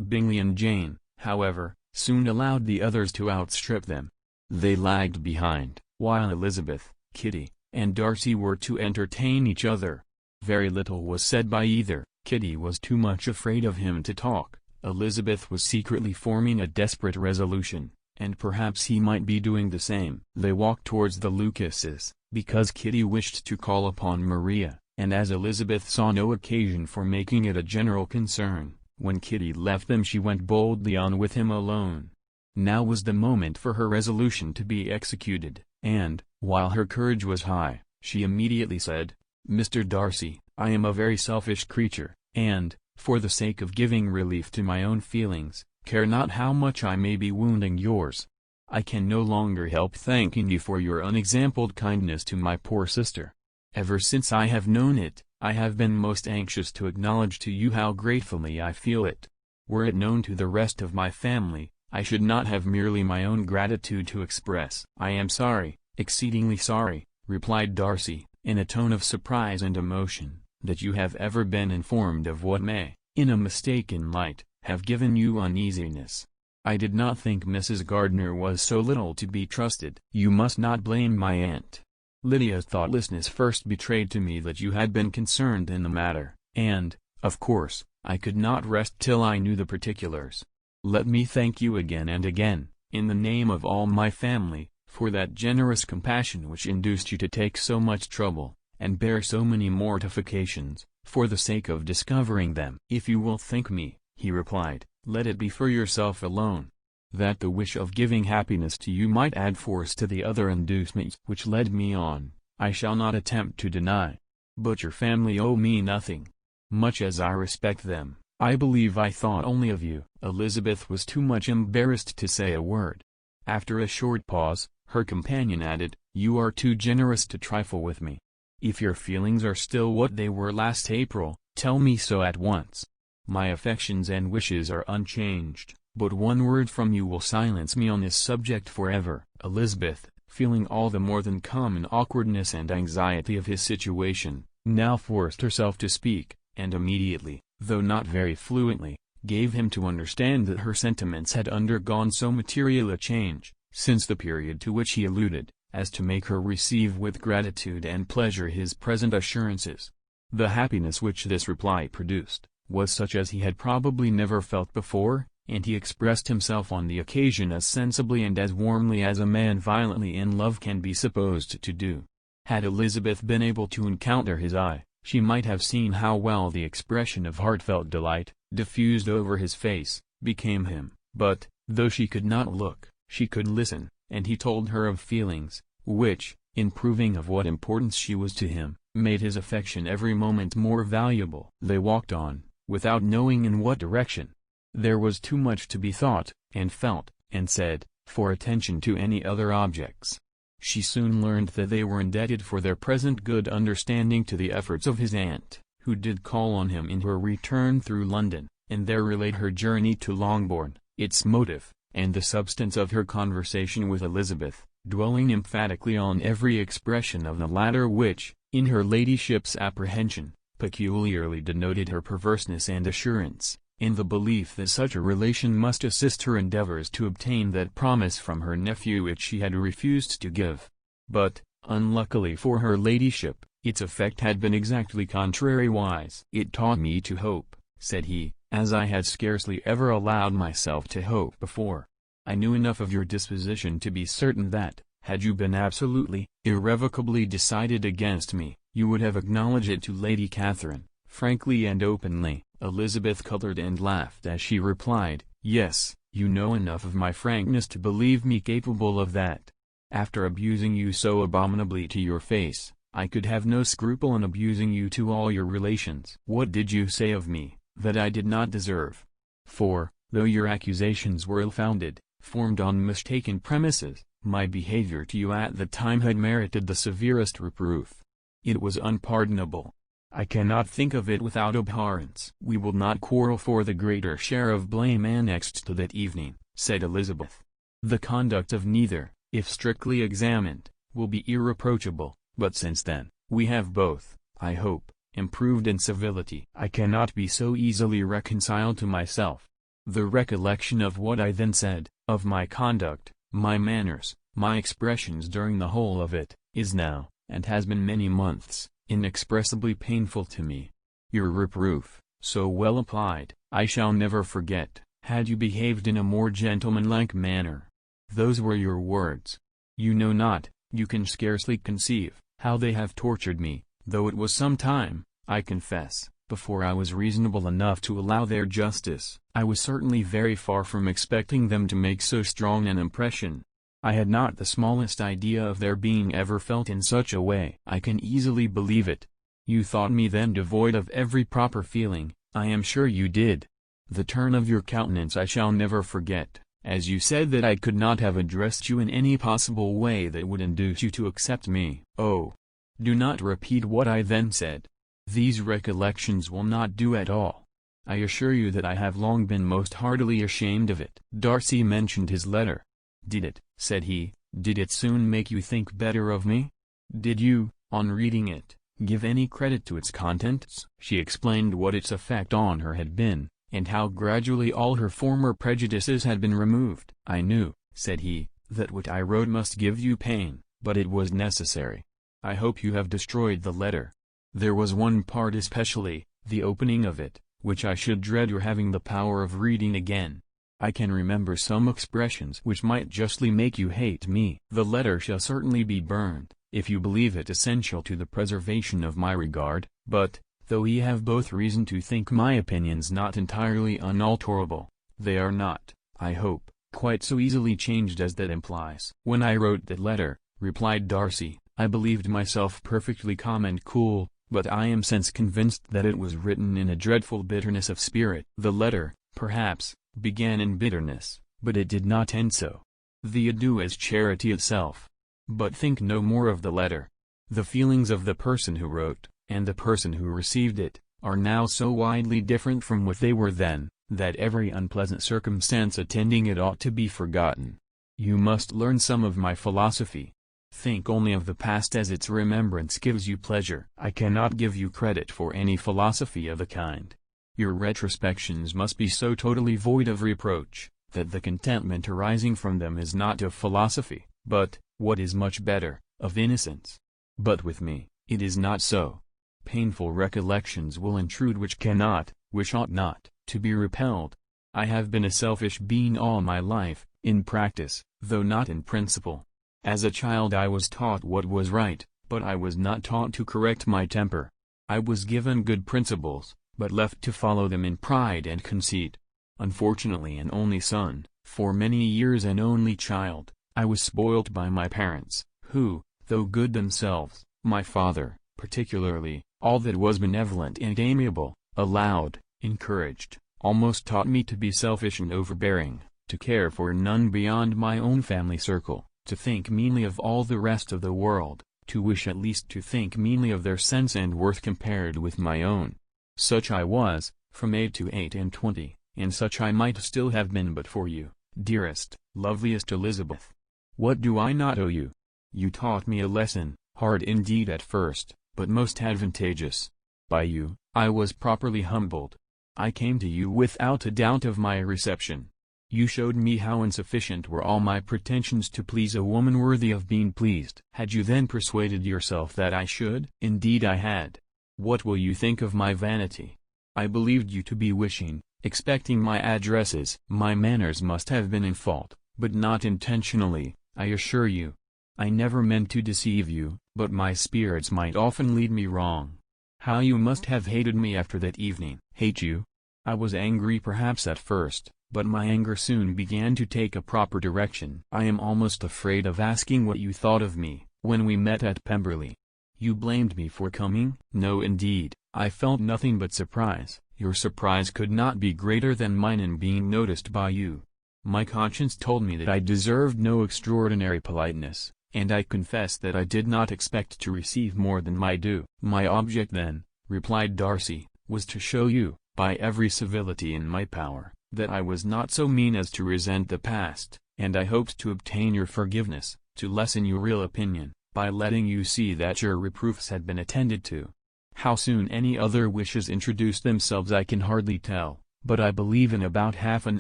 Bingley and Jane, however, soon allowed the others to outstrip them. They lagged behind, while Elizabeth, Kitty, and Darcy were to entertain each other. Very little was said by either. Kitty was too much afraid of him to talk. Elizabeth was secretly forming a desperate resolution, and perhaps he might be doing the same. They walked towards the Lucases, because Kitty wished to call upon Maria, and as Elizabeth saw no occasion for making it a general concern, when Kitty left them she went boldly on with him alone. Now was the moment for her resolution to be executed, and, while her courage was high, she immediately said, "Mr. Darcy, I am a very selfish creature, and, for the sake of giving relief to my own feelings, care not how much I may be wounding yours. I can no longer help thanking you for your unexampled kindness to my poor sister. Ever since I have known it, I have been most anxious to acknowledge to you how gratefully I feel it. Were it known to the rest of my family, I should not have merely my own gratitude to express. I am sorry, "Exceedingly sorry," replied Darcy, in a tone of surprise and emotion, "that you have ever been informed of what may, in a mistaken light, have given you uneasiness. I did not think Mrs. Gardiner was so little to be trusted." "You must not blame my aunt. Lydia's thoughtlessness first betrayed to me that you had been concerned in the matter, and, of course, I could not rest till I knew the particulars. Let me thank you again and again, in the name of all my family, for that generous compassion which induced you to take so much trouble, and bear so many mortifications, for the sake of discovering them." "If you will thank me," he replied, "let it be for yourself alone. That the wish of giving happiness to you might add force to the other inducements which led me on, I shall not attempt to deny. But your family owe me nothing. Much as I respect them, I believe I thought only of you." Elizabeth was too much embarrassed to say a word. After a short pause, her companion added, "You are too generous to trifle with me. If your feelings are still what they were last April, tell me so at once. My affections and wishes are unchanged, but one word from you will silence me on this subject forever." Elizabeth, feeling all the more than common awkwardness and anxiety of his situation, now forced herself to speak, and immediately, though not very fluently, gave him to understand that her sentiments had undergone so material a change, since the period to which he alluded, as to make her receive with gratitude and pleasure his present assurances. The happiness which this reply produced, was such as he had probably never felt before, and he expressed himself on the occasion as sensibly and as warmly as a man violently in love can be supposed to do. Had Elizabeth been able to encounter his eye, she might have seen how well the expression of heartfelt delight, diffused over his face, became him, but, though she could not look, she could listen, and he told her of feelings, which, in proving of what importance she was to him, made his affection every moment more valuable. They walked on, without knowing in what direction. There was too much to be thought, and felt, and said, for attention to any other objects. She soon learned that they were indebted for their present good understanding to the efforts of his aunt, who did call on him in her return through London, and there relate her journey to Longbourn, its motive, and the substance of her conversation with Elizabeth, dwelling emphatically on every expression of the latter which, in her ladyship's apprehension, peculiarly denoted her perverseness and assurance, in the belief that such a relation must assist her endeavours to obtain that promise from her nephew which she had refused to give. But, unluckily for her ladyship, its effect had been exactly contrariwise. "It taught me to hope," said he, "as I had scarcely ever allowed myself to hope before. I knew enough of your disposition to be certain that, had you been absolutely, irrevocably decided against me, you would have acknowledged it to Lady Catherine, frankly and openly." Elizabeth colored and laughed as she replied, "Yes, you know enough of my frankness to believe me capable of that. After abusing you so abominably to your face, I could have no scruple in abusing you to all your relations." "What did you say of me, that I did not deserve?" "For, though your accusations were ill-founded, formed on mistaken premises, my behavior to you at the time had merited the severest reproof. It was unpardonable. I cannot think of it without abhorrence." "We will not quarrel for the greater share of blame annexed to that evening," said Elizabeth. "The conduct of neither, if strictly examined, will be irreproachable, but since then, we have both, I hope, improved in civility. I cannot be so easily reconciled to myself. The recollection of what I then said, of my conduct, my manners, my expressions during the whole of it, is now, and has been many months, inexpressibly painful to me. Your reproof, so well applied, I shall never forget. Had you behaved in a more gentlemanlike manner. Those were your words. You know not, you can scarcely conceive, how they have tortured me, though it was some time, I confess, before I was reasonable enough to allow their justice. I was certainly very far from expecting them to make so strong an impression. I had not the smallest idea of their being ever felt in such a way. I can easily believe it. You thought me then devoid of every proper feeling, I am sure you did. The turn of your countenance I shall never forget, as you said that I could not have addressed you in any possible way that would induce you to accept me. Oh! Do not repeat what I then said. These recollections will not do at all. I assure you that I have long been most heartily ashamed of it." Darcy mentioned his letter. "Did it," said he, Did it soon make you think better of me? Did you, on reading it, give any credit to its contents?" She explained what its effect on her had been, and how gradually all her former prejudices had been removed. "I knew," said he, "that what I wrote must give you pain, but it was necessary. I hope you have destroyed the letter. There was one part especially, the opening of it, which I should dread your having the power of reading again. I can remember some expressions which might justly make you hate me. The letter shall certainly be burned, if you believe it essential to the preservation of my regard, but, though ye have both reason to think my opinions not entirely unalterable, they are not, I hope, quite so easily changed as that implies." "When I wrote that letter," replied Darcy, "I believed myself perfectly calm and cool, but I am since convinced that it was written in a dreadful bitterness of spirit." The letter, perhaps, began in bitterness, but it did not end so. The adieu is charity itself. But think no more of the letter. The feelings of the person who wrote, and the person who received it, are now so widely different from what they were then, that every unpleasant circumstance attending it ought to be forgotten. You must learn some of my philosophy. Think only of the past as its remembrance gives you pleasure. I cannot give you credit for any philosophy of the kind. Your retrospections must be so totally void of reproach, that the contentment arising from them is not of philosophy, but, what is much better, of innocence. But with me, it is not so. Painful recollections will intrude which cannot, which ought not, to be repelled. I have been a selfish being all my life, in practice, though not in principle. As a child I was taught what was right, but I was not taught to correct my temper. I was given good principles, but left to follow them in pride and conceit. Unfortunately an only son, for many years an only child, I was spoilt by my parents, who, though good themselves, my father, particularly, all that was benevolent and amiable, allowed, encouraged, almost taught me to be selfish and overbearing, to care for none beyond my own family circle, to think meanly of all the rest of the world, to wish at least to think meanly of their sense and worth compared with my own. Such I was, from 8 to 28, and such I might still have been but for you, dearest, loveliest Elizabeth. What do I not owe you? You taught me a lesson, hard indeed at first, but most advantageous. By you, I was properly humbled. I came to you without a doubt of my reception. You showed me how insufficient were all my pretensions to please a woman worthy of being pleased. Had you then persuaded yourself that I should? Indeed I had. What will you think of my vanity? I believed you to be wishing, expecting my addresses. My manners must have been in fault, but not intentionally, I assure you. I never meant to deceive you, but my spirits might often lead me wrong. How you must have hated me after that evening. Hate you? I was angry perhaps at first, but my anger soon began to take a proper direction. I am almost afraid of asking what you thought of me, when we met at Pemberley. You blamed me for coming? No indeed, I felt nothing but surprise. Your surprise could not be greater than mine in being noticed by you. My conscience told me that I deserved no extraordinary politeness, and I confess that I did not expect to receive more than my due. My object then, replied Darcy, was to show you, by every civility in my power, that I was not so mean as to resent the past, and I hoped to obtain your forgiveness, to lessen your real opinion, by letting you see that your reproofs had been attended to. How soon any other wishes introduced themselves I can hardly tell, but I believe in about half an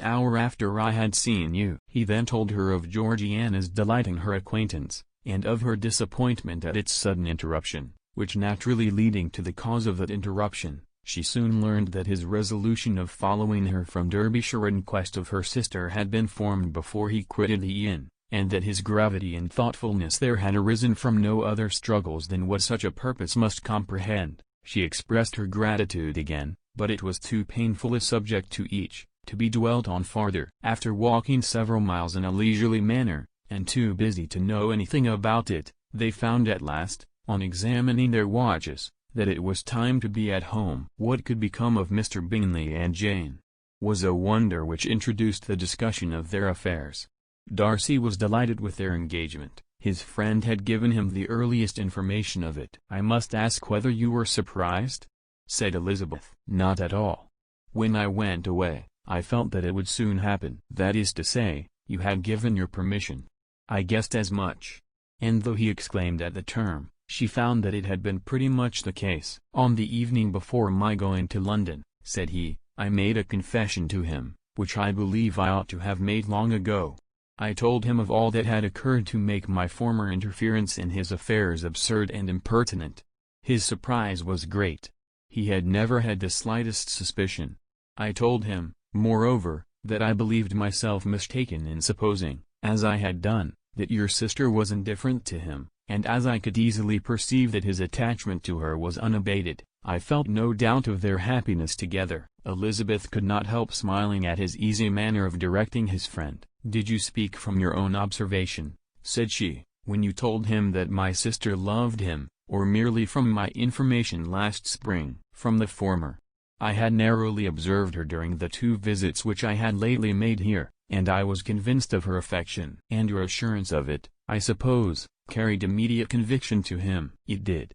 hour after I had seen you. He then told her of Georgiana's delight in her acquaintance, and of her disappointment at its sudden interruption, which naturally leading to the cause of that interruption, she soon learned that his resolution of following her from Derbyshire in quest of her sister had been formed before he quitted the inn, and that his gravity and thoughtfulness there had arisen from no other struggles than what such a purpose must comprehend. She expressed her gratitude again, but it was too painful a subject to each, to be dwelt on farther. After walking several miles in a leisurely manner, and too busy to know anything about it, they found at last, on examining their watches, that it was time to be at home. What could become of Mr. Bingley and Jane was a wonder which introduced the discussion of their affairs. Darcy was delighted with their engagement. His friend had given him the earliest information of it. "I must ask whether you were surprised?" said Elizabeth. "Not at all. When I went away, I felt that it would soon happen. That is to say, you had given your permission. I guessed as much." And though he exclaimed at the term, she found that it had been pretty much the case. "On the evening before my going to London," said he, "I made a confession to him, which I believe I ought to have made long ago. I told him of all that had occurred to make my former interference in his affairs absurd and impertinent. His surprise was great. He had never had the slightest suspicion. I told him, moreover, that I believed myself mistaken in supposing, as I had done, that your sister was indifferent to him, and as I could easily perceive that his attachment to her was unabated, I felt no doubt of their happiness together." Elizabeth could not help smiling at his easy manner of directing his friend. "Did you speak from your own observation," said she, "when you told him that my sister loved him, or merely from my information last spring?" "From the former. I had narrowly observed her during the 2 visits which I had lately made here, and I was convinced of her affection." "And your assurance of it, I suppose, carried immediate conviction to him?" "It did.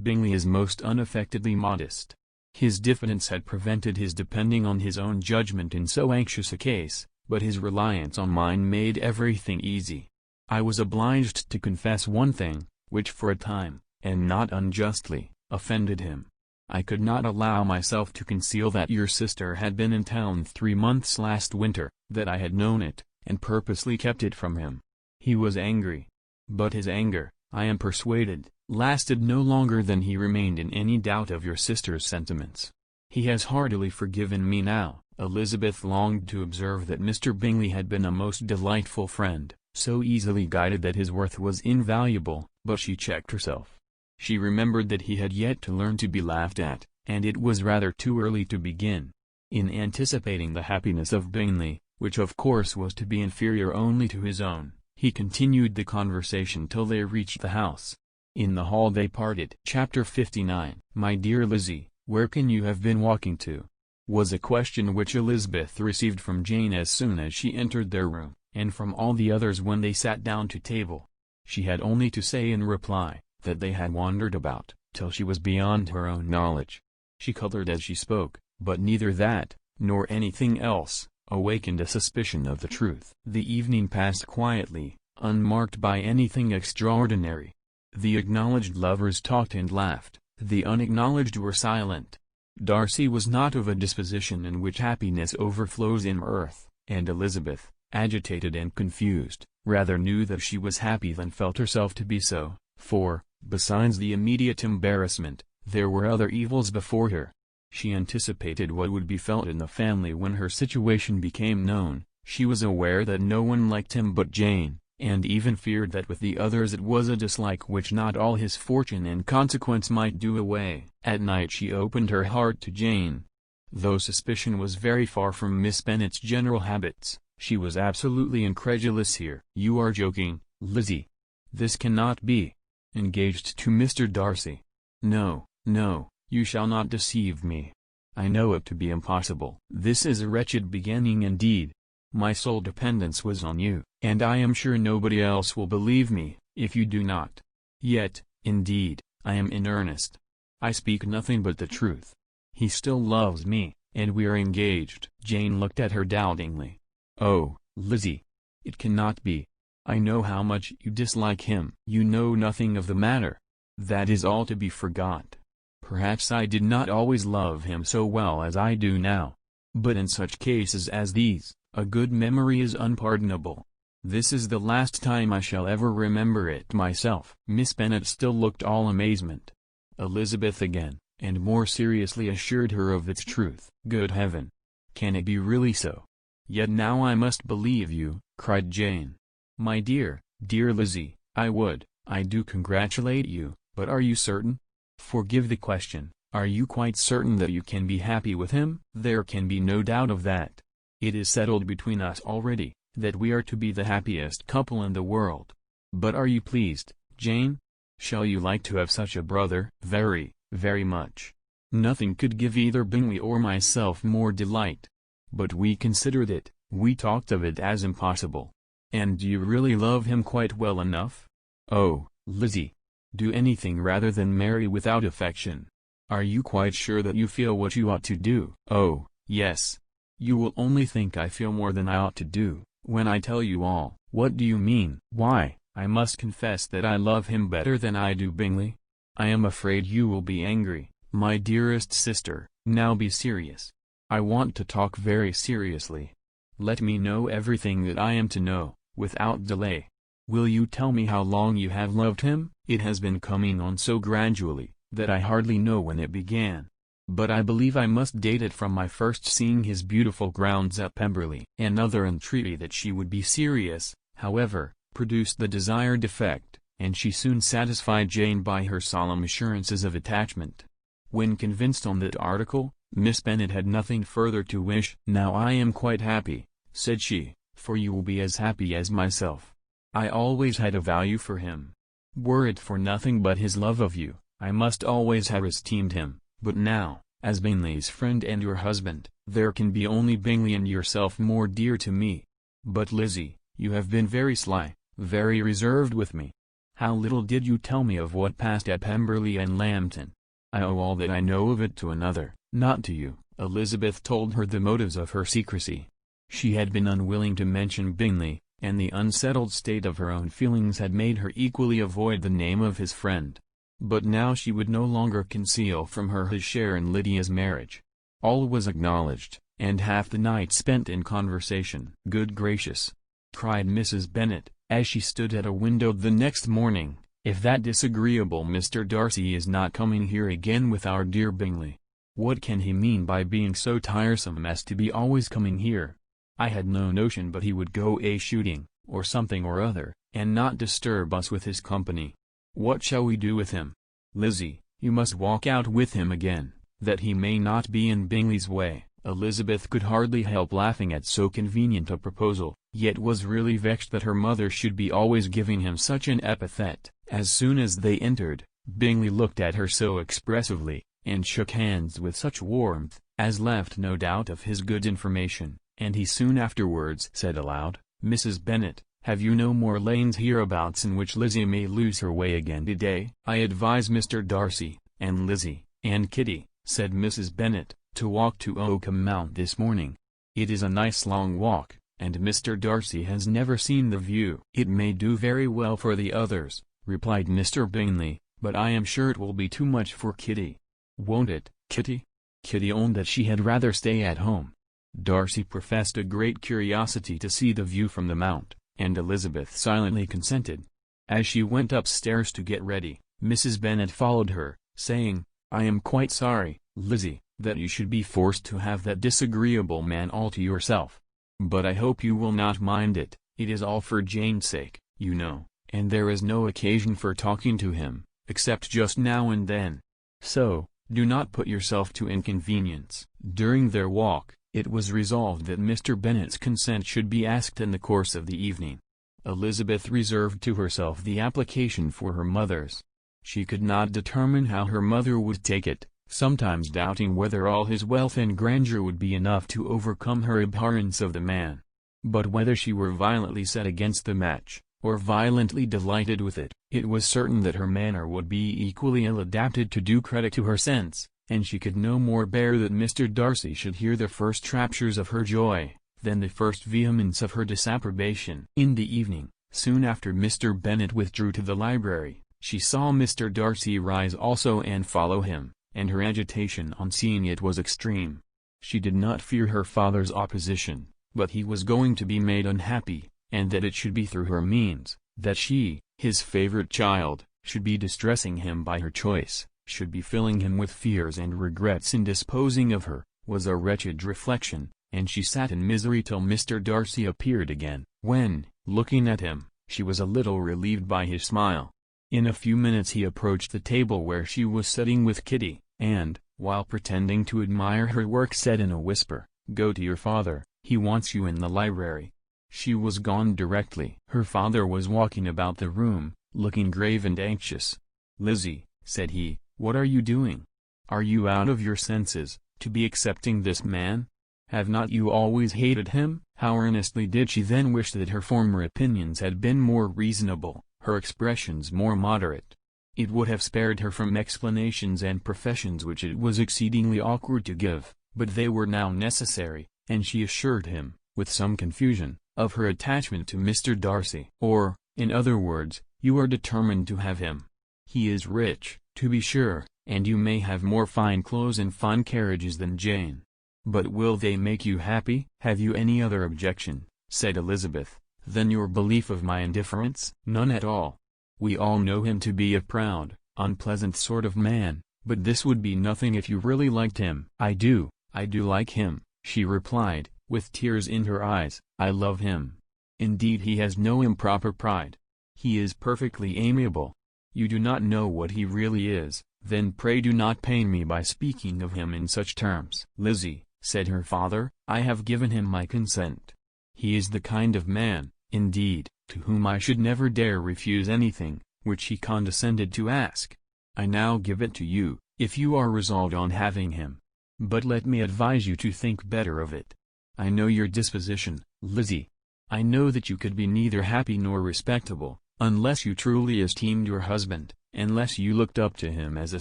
Bingley is most unaffectedly modest. His diffidence had prevented his depending on his own judgment in so anxious a case, but his reliance on mine made everything easy. I was obliged to confess one thing, which for a time, and not unjustly, offended him. I could not allow myself to conceal that your sister had been in town 3 months last winter, that I had known it, and purposely kept it from him. He was angry. But his anger, I am persuaded, lasted no longer than he remained in any doubt of your sister's sentiments. He has heartily forgiven me now." Elizabeth longed to observe that Mr. Bingley had been a most delightful friend, so easily guided that his worth was invaluable, but she checked herself. She remembered that he had yet to learn to be laughed at, and it was rather too early to begin. In anticipating the happiness of Bingley, which of course was to be inferior only to his own, he continued the conversation till they reached the house. In the hall they parted. Chapter 59. "My dear Lizzie, where can you have been walking to?" was a question which Elizabeth received from Jane as soon as she entered their room, and from all the others when they sat down to table. She had only to say in reply, that they had wandered about, till she was beyond her own knowledge. She colored as she spoke, but neither that, nor anything else, awakened a suspicion of the truth. The evening passed quietly, unmarked by anything extraordinary. The acknowledged lovers talked and laughed, the unacknowledged were silent. Darcy was not of a disposition in which happiness overflows in mirth, and Elizabeth, agitated and confused, rather knew that she was happy than felt herself to be so, for, besides the immediate embarrassment, there were other evils before her. She anticipated what would be felt in the family when her situation became known. She was aware that no one liked him but Jane, and even feared that with the others it was a dislike which not all his fortune and consequence might do away. At night she opened her heart to Jane. Though suspicion was very far from Miss Bennet's general habits, she was absolutely incredulous here. "You are joking, Lizzie. This cannot be. Engaged to Mr. Darcy? No, no, you shall not deceive me. I know it to be impossible." "This is a wretched beginning indeed. My sole dependence was on you, and I am sure nobody else will believe me, if you do not. Yet, indeed, I am in earnest. I speak nothing but the truth. He still loves me, and we are engaged." Jane looked at her doubtingly. "Oh, Lizzie! It cannot be. I know how much you dislike him." "You know nothing of the matter. That is all to be forgot. Perhaps I did not always love him so well as I do now. But in such cases as these, a good memory is unpardonable. This is the last time I shall ever remember it myself." Miss Bennet still looked all amazement. Elizabeth again, and more seriously assured her of its truth. "Good heaven! Can it be really so? Yet now I must believe you," cried Jane. "My dear, dear Lizzie, I do congratulate you, but are you certain? Forgive the question, are you quite certain that you can be happy with him?" "There can be no doubt of that. It is settled between us already, that we are to be the happiest couple in the world. But are you pleased, Jane? Shall you like to have such a brother?" "Very, very much. Nothing could give either Bingley or myself more delight. But we considered it, we talked of it as impossible." "And do you really love him quite well enough?" "Oh, Lizzie! Do anything rather than marry without affection. Are you quite sure that you feel what you ought to do?" "Oh, yes. You will only think I feel more than I ought to do, when I tell you all." "What do you mean?" "Why, I must confess that I love him better than I do Bingley. I am afraid you will be angry, my dearest sister. Now be serious. I want to talk very seriously. Let me know everything that I am to know, without delay. Will you tell me how long you have loved him?" "It has been coming on so gradually, that I hardly know when it began. But I believe I must date it from my first seeing his beautiful grounds at Pemberley." Another entreaty that she would be serious, however, produced the desired effect, and she soon satisfied Jane by her solemn assurances of attachment. When convinced on that article, Miss Bennet had nothing further to wish. "Now I am quite happy," said she, "for you will be as happy as myself. I always had a value for him. Were it for nothing but his love of you, I must always have esteemed him, but now, as Bingley's friend and your husband, there can be only Bingley and yourself more dear to me. But Lizzie, you have been very sly, very reserved with me. How little did you tell me of what passed at Pemberley and Lambton. I owe all that I know of it to another, not to you." Elizabeth told her the motives of her secrecy. She had been unwilling to mention Bingley, and the unsettled state of her own feelings had made her equally avoid the name of his friend. But now she would no longer conceal from her his share in Lydia's marriage. All was acknowledged, and half the night spent in conversation. "Good gracious!" cried Mrs. Bennet, as she stood at a window the next morning, "if that disagreeable Mr. Darcy is not coming here again with our dear Bingley! What can he mean by being so tiresome as to be always coming here? I had no notion but he would go a-shooting, or something or other, and not disturb us with his company. What shall we do with him? Lizzie, you must walk out with him again, that he may not be in Bingley's way." Elizabeth could hardly help laughing at so convenient a proposal, yet was really vexed that her mother should be always giving him such an epithet. As soon as they entered, Bingley looked at her so expressively, and shook hands with such warmth, as left no doubt of his good information, and he soon afterwards said aloud, "Mrs. Bennet, have you no more lanes hereabouts in which Lizzie may lose her way again today?" "I advise Mr. Darcy, and Lizzie, and Kitty," said Mrs. Bennet, "to walk to Oakham Mount this morning. It is a nice long walk, and Mr. Darcy has never seen the view." "It may do very well for the others," replied Mr. Bingley, "but I am sure it will be too much for Kitty." "Won't it, Kitty?" Kitty owned that she had rather stay at home. Darcy professed a great curiosity to see the view from the Mount, and Elizabeth silently consented. As she went upstairs to get ready, Mrs. Bennet followed her, saying, "I am quite sorry, Lizzie, that you should be forced to have that disagreeable man all to yourself. But I hope you will not mind it. It is all for Jane's sake, you know, and there is no occasion for talking to him, except just now and then. So, do not put yourself to inconvenience." During their walk, it was resolved that Mr. Bennet's consent should be asked in the course of the evening. Elizabeth reserved to herself the application for her mother's. She could not determine how her mother would take it, sometimes doubting whether all his wealth and grandeur would be enough to overcome her abhorrence of the man. But whether she were violently set against the match, or violently delighted with it, it was certain that her manner would be equally ill adapted to do credit to her sense, and she could no more bear that Mr. Darcy should hear the first raptures of her joy, than the first vehemence of her disapprobation. In the evening, soon after Mr. Bennet withdrew to the library, she saw Mr. Darcy rise also and follow him, and her agitation on seeing it was extreme. She did not fear her father's opposition, but he was going to be made unhappy, and that it should be through her means, that she, his favorite child, should be distressing him by her choice, should be filling him with fears and regrets in disposing of her, was a wretched reflection, and she sat in misery till Mr. Darcy appeared again, when, looking at him, she was a little relieved by his smile. In a few minutes he approached the table where she was sitting with Kitty, and, while pretending to admire her work, said in a whisper, "Go to your father, he wants you in the library." She was gone directly. Her father was walking about the room, looking grave and anxious. "Lizzie," said he, "what are you doing? Are you out of your senses, to be accepting this man? Have not you always hated him?" How earnestly did she then wish that her former opinions had been more reasonable, her expressions more moderate. It would have spared her from explanations and professions which it was exceedingly awkward to give, but they were now necessary, and she assured him, with some confusion, of her attachment to Mr. Darcy. Or, in other words, you are determined to have him. He is rich, to be sure, and you may have more fine clothes and fine carriages than Jane. But will they make you happy? Have you any other objection, said Elizabeth, than your belief of my indifference? None at all. We all know him to be a proud, unpleasant sort of man, but this would be nothing if you really liked him. I do like him, she replied, with tears in her eyes. I love him. Indeed, he has no improper pride. He is perfectly amiable. You do not know what he really is, then pray do not pain me by speaking of him in such terms. Lizzie, said her father, I have given him my consent. He is the kind of man, indeed, to whom I should never dare refuse anything, which he condescended to ask. I now give it to you, if you are resolved on having him. But let me advise you to think better of it. I know your disposition, Lizzie. I know that you could be neither happy nor respectable, unless you truly esteemed your husband, unless you looked up to him as a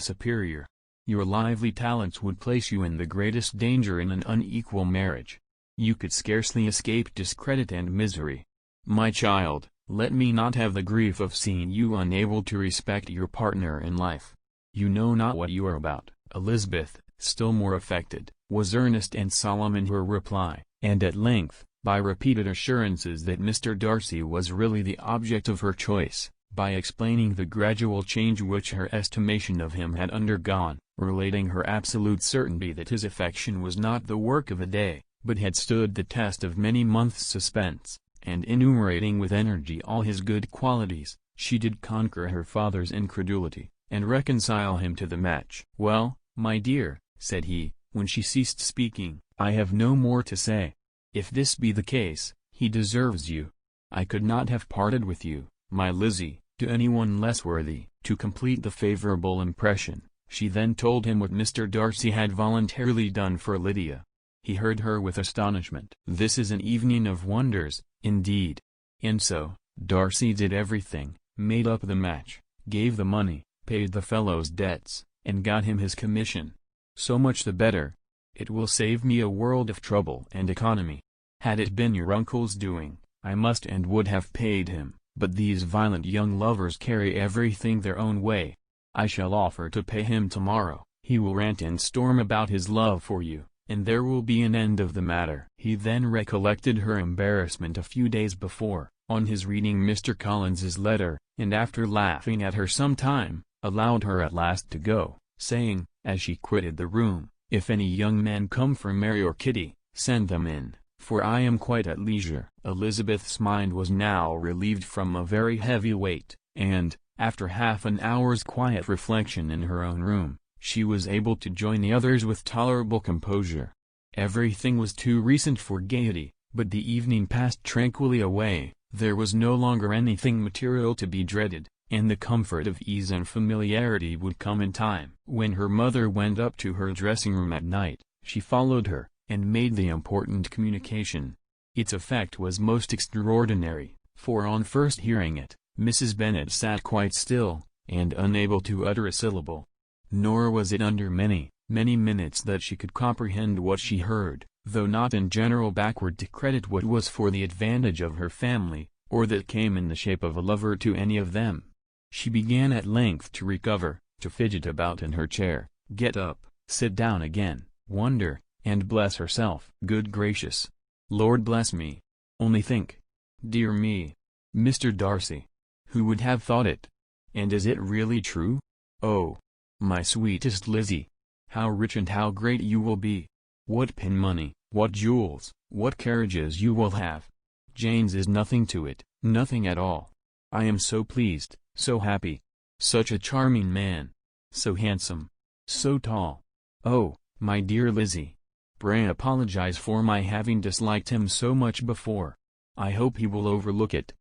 superior. Your lively talents would place you in the greatest danger in an unequal marriage. You could scarcely escape discredit and misery. My child, let me not have the grief of seeing you unable to respect your partner in life. You know not what you are about. Elizabeth, still more affected, was earnest and solemn in her reply, and at length, by repeated assurances that Mr. Darcy was really the object of her choice, by explaining the gradual change which her estimation of him had undergone, relating her absolute certainty that his affection was not the work of a day, but had stood the test of many months' suspense, and enumerating with energy all his good qualities, she did conquer her father's incredulity, and reconcile him to the match. Well, my dear, said he, when she ceased speaking, I have no more to say. If this be the case, he deserves you. I could not have parted with you, my Lizzie, to anyone less worthy. To complete the favorable impression, she then told him what Mr. Darcy had voluntarily done for Lydia. He heard her with astonishment. This is an evening of wonders, indeed. And so, Darcy did everything, made up the match, gave the money, paid the fellow's debts, and got him his commission. So much the better. It will save me a world of trouble and economy. Had it been your uncle's doing, I must and would have paid him, but these violent young lovers carry everything their own way. I shall offer to pay him tomorrow. He will rant and storm about his love for you, and there will be an end of the matter. He then recollected her embarrassment a few days before, on his reading Mr. Collins's letter, and after laughing at her some time, allowed her at last to go, saying, as she quitted the room, if any young man come for Mary or Kitty, send them in, for I am quite at leisure. Elizabeth's mind was now relieved from a very heavy weight, and, after half an hour's quiet reflection in her own room, she was able to join the others with tolerable composure. Everything was too recent for gaiety, but the evening passed tranquilly away. There was no longer anything material to be dreaded, and the comfort of ease and familiarity would come in time. When her mother went up to her dressing-room at night, she followed her, and made the important communication. Its effect was most extraordinary, for on first hearing it, Mrs. Bennett sat quite still, and unable to utter a syllable. Nor was it under many, many minutes that she could comprehend what she heard, though not in general backward to credit what was for the advantage of her family, or that came in the shape of a lover to any of them. She began at length to recover, to fidget about in her chair, get up, sit down again, wonder, and bless herself. Good gracious! Lord bless me! Only think! Dear me! Mr. Darcy! Who would have thought it? And is it really true? Oh, my sweetest Lizzie! How rich and how great you will be! What pin money, what jewels, what carriages you will have! Jane's is nothing to it, nothing at all. I am so pleased, so happy. Such a charming man. So handsome. So tall. Oh, my dear Lizzie! Pray apologize for my having disliked him so much before. I hope he will overlook it.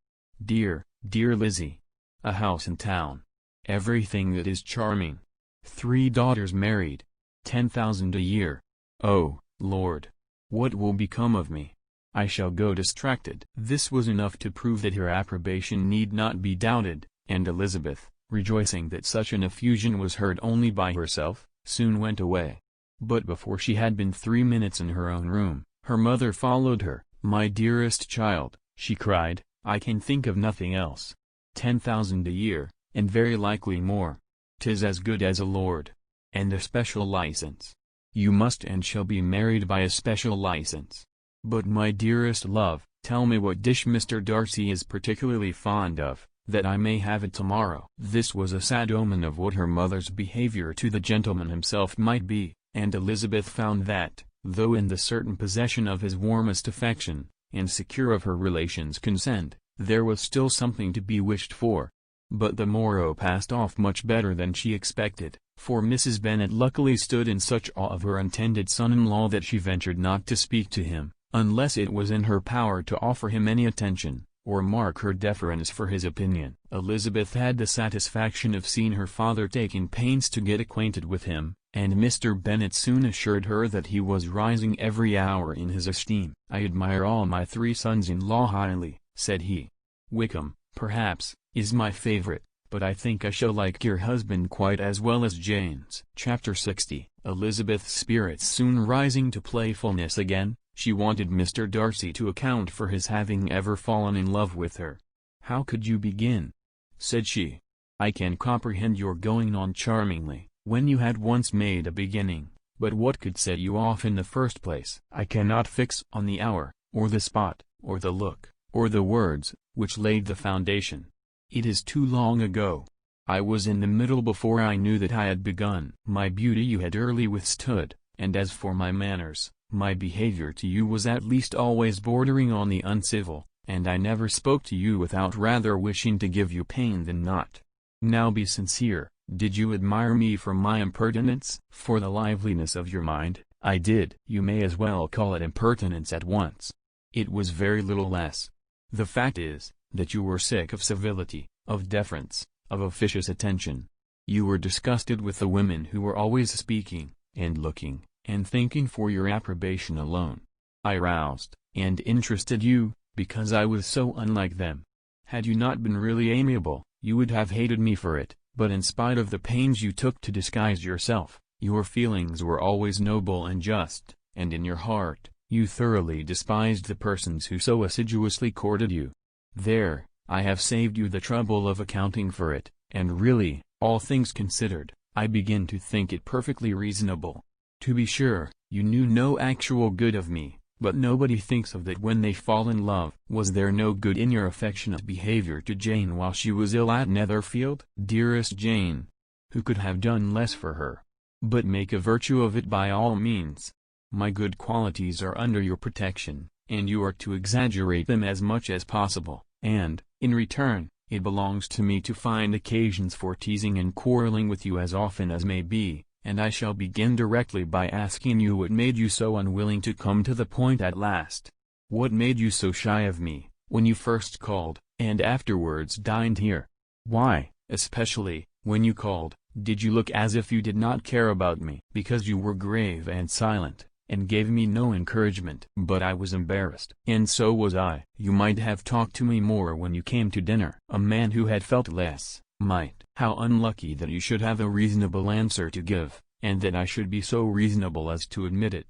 Dear, dear Lizzie! A house in town. Everything that is charming. 3 daughters married. 10,000 a year. Oh, Lord! What will become of me? I shall go distracted. This was enough to prove that her approbation need not be doubted, and Elizabeth, rejoicing that such an effusion was heard only by herself, soon went away. But before she had been 3 minutes in her own room, her mother followed her. My dearest child, she cried, "I can think of nothing else. 10,000 a year, and very likely more. 'Tis as good as a lord. And a special license. You must and shall be married by a special license. But my dearest love, tell me what dish Mr. Darcy is particularly fond of, that I may have it tomorrow." This was a sad omen of what her mother's behavior to the gentleman himself might be, and Elizabeth found that, though in the certain possession of his warmest affection, and secure of her relations' consent, there was still something to be wished for. But the morrow passed off much better than she expected, for Mrs. Bennet luckily stood in such awe of her intended son-in-law that she ventured not to speak to him, unless it was in her power to offer him any attention, or mark her deference for his opinion. Elizabeth had the satisfaction of seeing her father taking pains to get acquainted with him, and Mr. Bennet soon assured her that he was rising every hour in his esteem. "I admire all my 3 sons-in-law highly," said he. "Wickham, perhaps, is my favorite, but I think I shall like your husband quite as well as Jane's." Chapter 60. Elizabeth's spirits soon rising to playfulness again, she wanted Mr. Darcy to account for his having ever fallen in love with her. "How could you begin?" said she. "I can comprehend your going on charmingly, when you had once made a beginning, but what could set you off in the first place? I cannot fix on the hour, or the spot, or the look, or the words, which laid the foundation. It is too long ago. I was in the middle before I knew that I had begun. My beauty you had early withstood, and as for my manners, my behavior to you was at least always bordering on the uncivil, and I never spoke to you without rather wishing to give you pain than not. Now be sincere, did you admire me for my impertinence? For the liveliness of your mind, I did. You may as well call it impertinence at once. It was very little less. The fact is, that you were sick of civility, of deference, of officious attention. You were disgusted with the women who were always speaking, and looking, and thinking for your approbation alone. I roused, and interested you, because I was so unlike them. Had you not been really amiable, you would have hated me for it, but in spite of the pains you took to disguise yourself, your feelings were always noble and just, and in your heart, you thoroughly despised the persons who so assiduously courted you. There, I have saved you the trouble of accounting for it, and really, all things considered, I begin to think it perfectly reasonable. To be sure, you knew no actual good of me, but nobody thinks of that when they fall in love. Was there no good in your affectionate behavior to Jane while she was ill at Netherfield? Dearest Jane, who could have done less for her? But make a virtue of it by all means. My good qualities are under your protection, and you are to exaggerate them as much as possible, and, in return, it belongs to me to find occasions for teasing and quarreling with you as often as may be, and I shall begin directly by asking you what made you so unwilling to come to the point at last. What made you so shy of me, when you first called, and afterwards dined here? Why, especially, when you called, did you look as if you did not care about me? Because you were grave and silent, and gave me no encouragement. But I was embarrassed. And so was I. You might have talked to me more when you came to dinner. A man who had felt less, might. How unlucky that you should have a reasonable answer to give, and that I should be so reasonable as to admit it.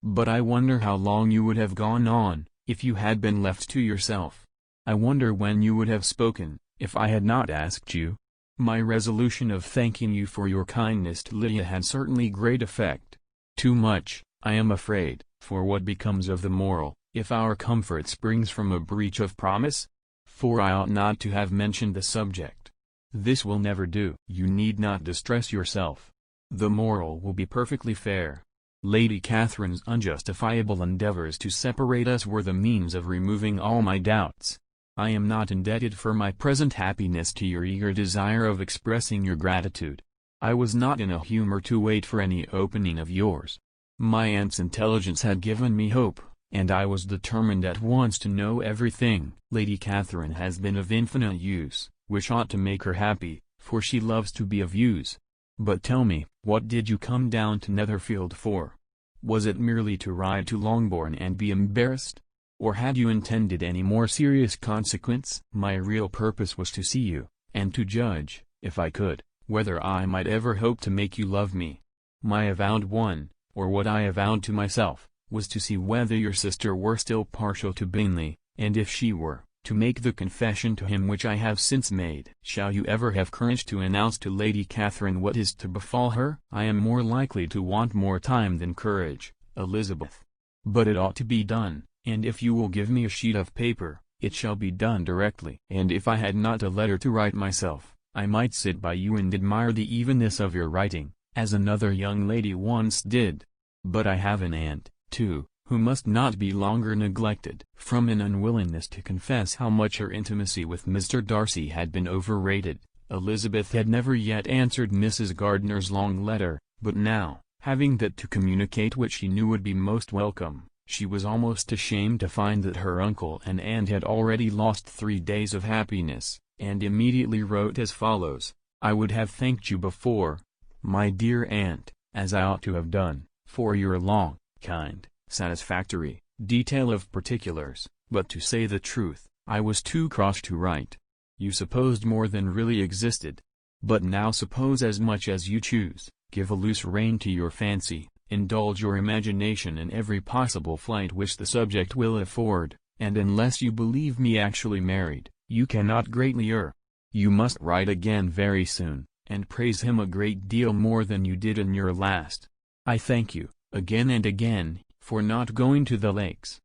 But I wonder how long you would have gone on, if you had been left to yourself. I wonder when you would have spoken, if I had not asked you. My resolution of thanking you for your kindness to Lydia had certainly great effect. Too much, I am afraid, for what becomes of the moral, if our comfort springs from a breach of promise? For I ought not to have mentioned the subject. This will never do. You need not distress yourself. The moral will be perfectly fair. Lady Catherine's unjustifiable endeavors to separate us were the means of removing all my doubts. I am not indebted for my present happiness to your eager desire of expressing your gratitude. I was not in a humor to wait for any opening of yours. My aunt's intelligence had given me hope, and I was determined at once to know everything. Lady Catherine has been of infinite use, which ought to make her happy, for she loves to be of use. But tell me, what did you come down to Netherfield for? Was it merely to ride to Longbourn and be embarrassed? Or had you intended any more serious consequence? My real purpose was to see you, and to judge, if I could, whether I might ever hope to make you love me. My avowed one, or what I avowed to myself, was to see whether your sister were still partial to Bingley, and if she were to make the confession to him which I have since made, shall you ever have courage to announce to Lady Catherine what is to befall her? I am more likely to want more time than courage, Elizabeth. But it ought to be done, and if you will give me a sheet of paper, it shall be done directly. And if I had not a letter to write myself, I might sit by you and admire the evenness of your writing, as another young lady once did. But I have an aunt, too, who must not be longer neglected. From an unwillingness to confess how much her intimacy with Mr. Darcy had been overrated, Elizabeth had never yet answered Mrs. Gardiner's long letter, but now, having that to communicate which she knew would be most welcome, she was almost ashamed to find that her uncle and aunt had already lost 3 days of happiness, and immediately wrote as follows: I would have thanked you before, my dear aunt, as I ought to have done, for your long, kind, satisfactory detail of particulars, but to say the truth, I was too cross to write. You supposed more than really existed. But now suppose as much as you choose, give a loose rein to your fancy, indulge your imagination in every possible flight which the subject will afford, and unless you believe me actually married, you cannot greatly err. You must write again very soon, and praise him a great deal more than you did in your last. I thank you, again and again, for not going to the lakes.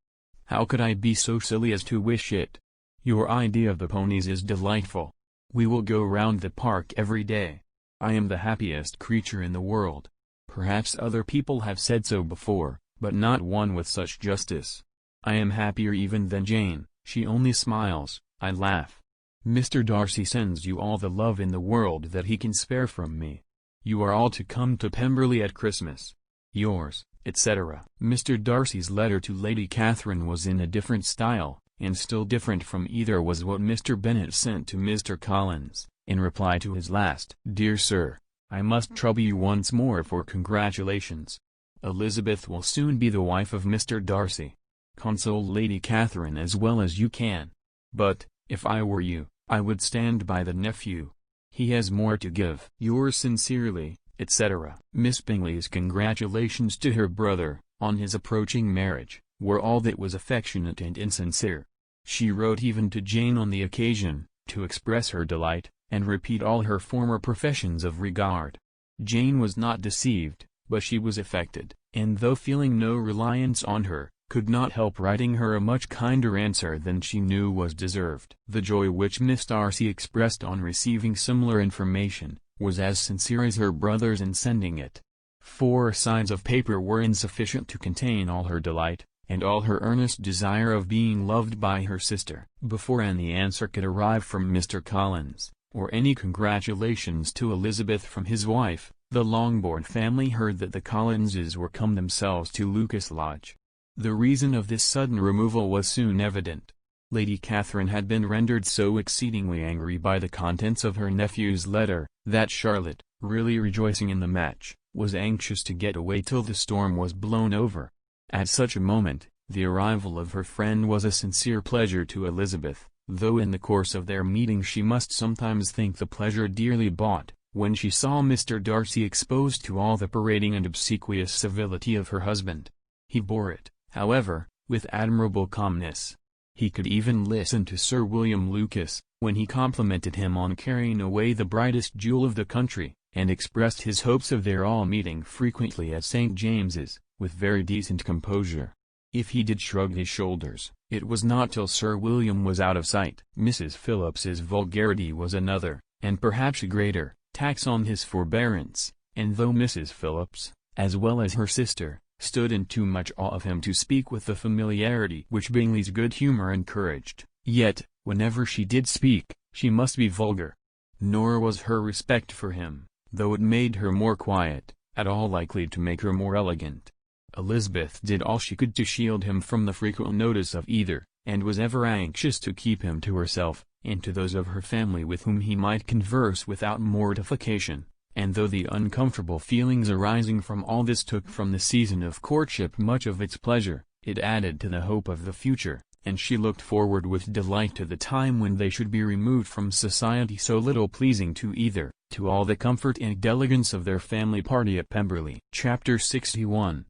How could I be so silly as to wish it? Your idea of the ponies is delightful. We will go round the park every day. I am the happiest creature in the world. Perhaps other people have said so before, but not one with such justice. I am happier even than Jane. She only smiles, I laugh. Mr. Darcy sends you all the love in the world that he can spare from me. You are all to come to Pemberley at Christmas. Yours, etc. Mr. Darcy's letter to Lady Catherine was in a different style, and still different from either was what Mr. Bennett sent to Mr. Collins, in reply to his last. Dear Sir, I must trouble you once more for congratulations. Elizabeth will soon be the wife of Mr. Darcy. Console Lady Catherine as well as you can. But, if I were you, I would stand by the nephew. He has more to give. Yours sincerely, etc. Miss Bingley's congratulations to her brother, on his approaching marriage, were all that was affectionate and insincere. She wrote even to Jane on the occasion, to express her delight, and repeat all her former professions of regard. Jane was not deceived, but she was affected, and though feeling no reliance on her, could not help writing her a much kinder answer than she knew was deserved. The joy which Miss Darcy expressed on receiving similar information, was as sincere as her brother's in sending it. 4 sides of paper were insufficient to contain all her delight, and all her earnest desire of being loved by her sister. Before any answer could arrive from Mr. Collins, or any congratulations to Elizabeth from his wife, the Longbourn family heard that the Collinses were come themselves to Lucas Lodge. The reason of this sudden removal was soon evident. Lady Catherine had been rendered so exceedingly angry by the contents of her nephew's letter, that Charlotte, really rejoicing in the match, was anxious to get away till the storm was blown over. At such a moment, the arrival of her friend was a sincere pleasure to Elizabeth, though in the course of their meeting she must sometimes think the pleasure dearly bought, when she saw Mr. Darcy exposed to all the parading and obsequious civility of her husband. He bore it, however, with admirable calmness. He could even listen to Sir William Lucas, when he complimented him on carrying away the brightest jewel of the country, and expressed his hopes of their all meeting frequently at St. James's, with very decent composure. If he did shrug his shoulders, it was not till Sir William was out of sight. Mrs. Phillips's vulgarity was another, and perhaps a greater, tax on his forbearance, and though Mrs. Phillips, as well as her sister, stood in too much awe of him to speak with the familiarity which Bingley's good humour encouraged, yet, whenever she did speak, she must be vulgar. Nor was her respect for him, though it made her more quiet, at all likely to make her more elegant. Elizabeth did all she could to shield him from the frequent notice of either, and was ever anxious to keep him to herself, and to those of her family with whom he might converse without mortification. And though the uncomfortable feelings arising from all this took from the season of courtship much of its pleasure, it added to the hope of the future, and she looked forward with delight to the time when they should be removed from society so little pleasing to either, to all the comfort and elegance of their family party at Pemberley. Chapter 61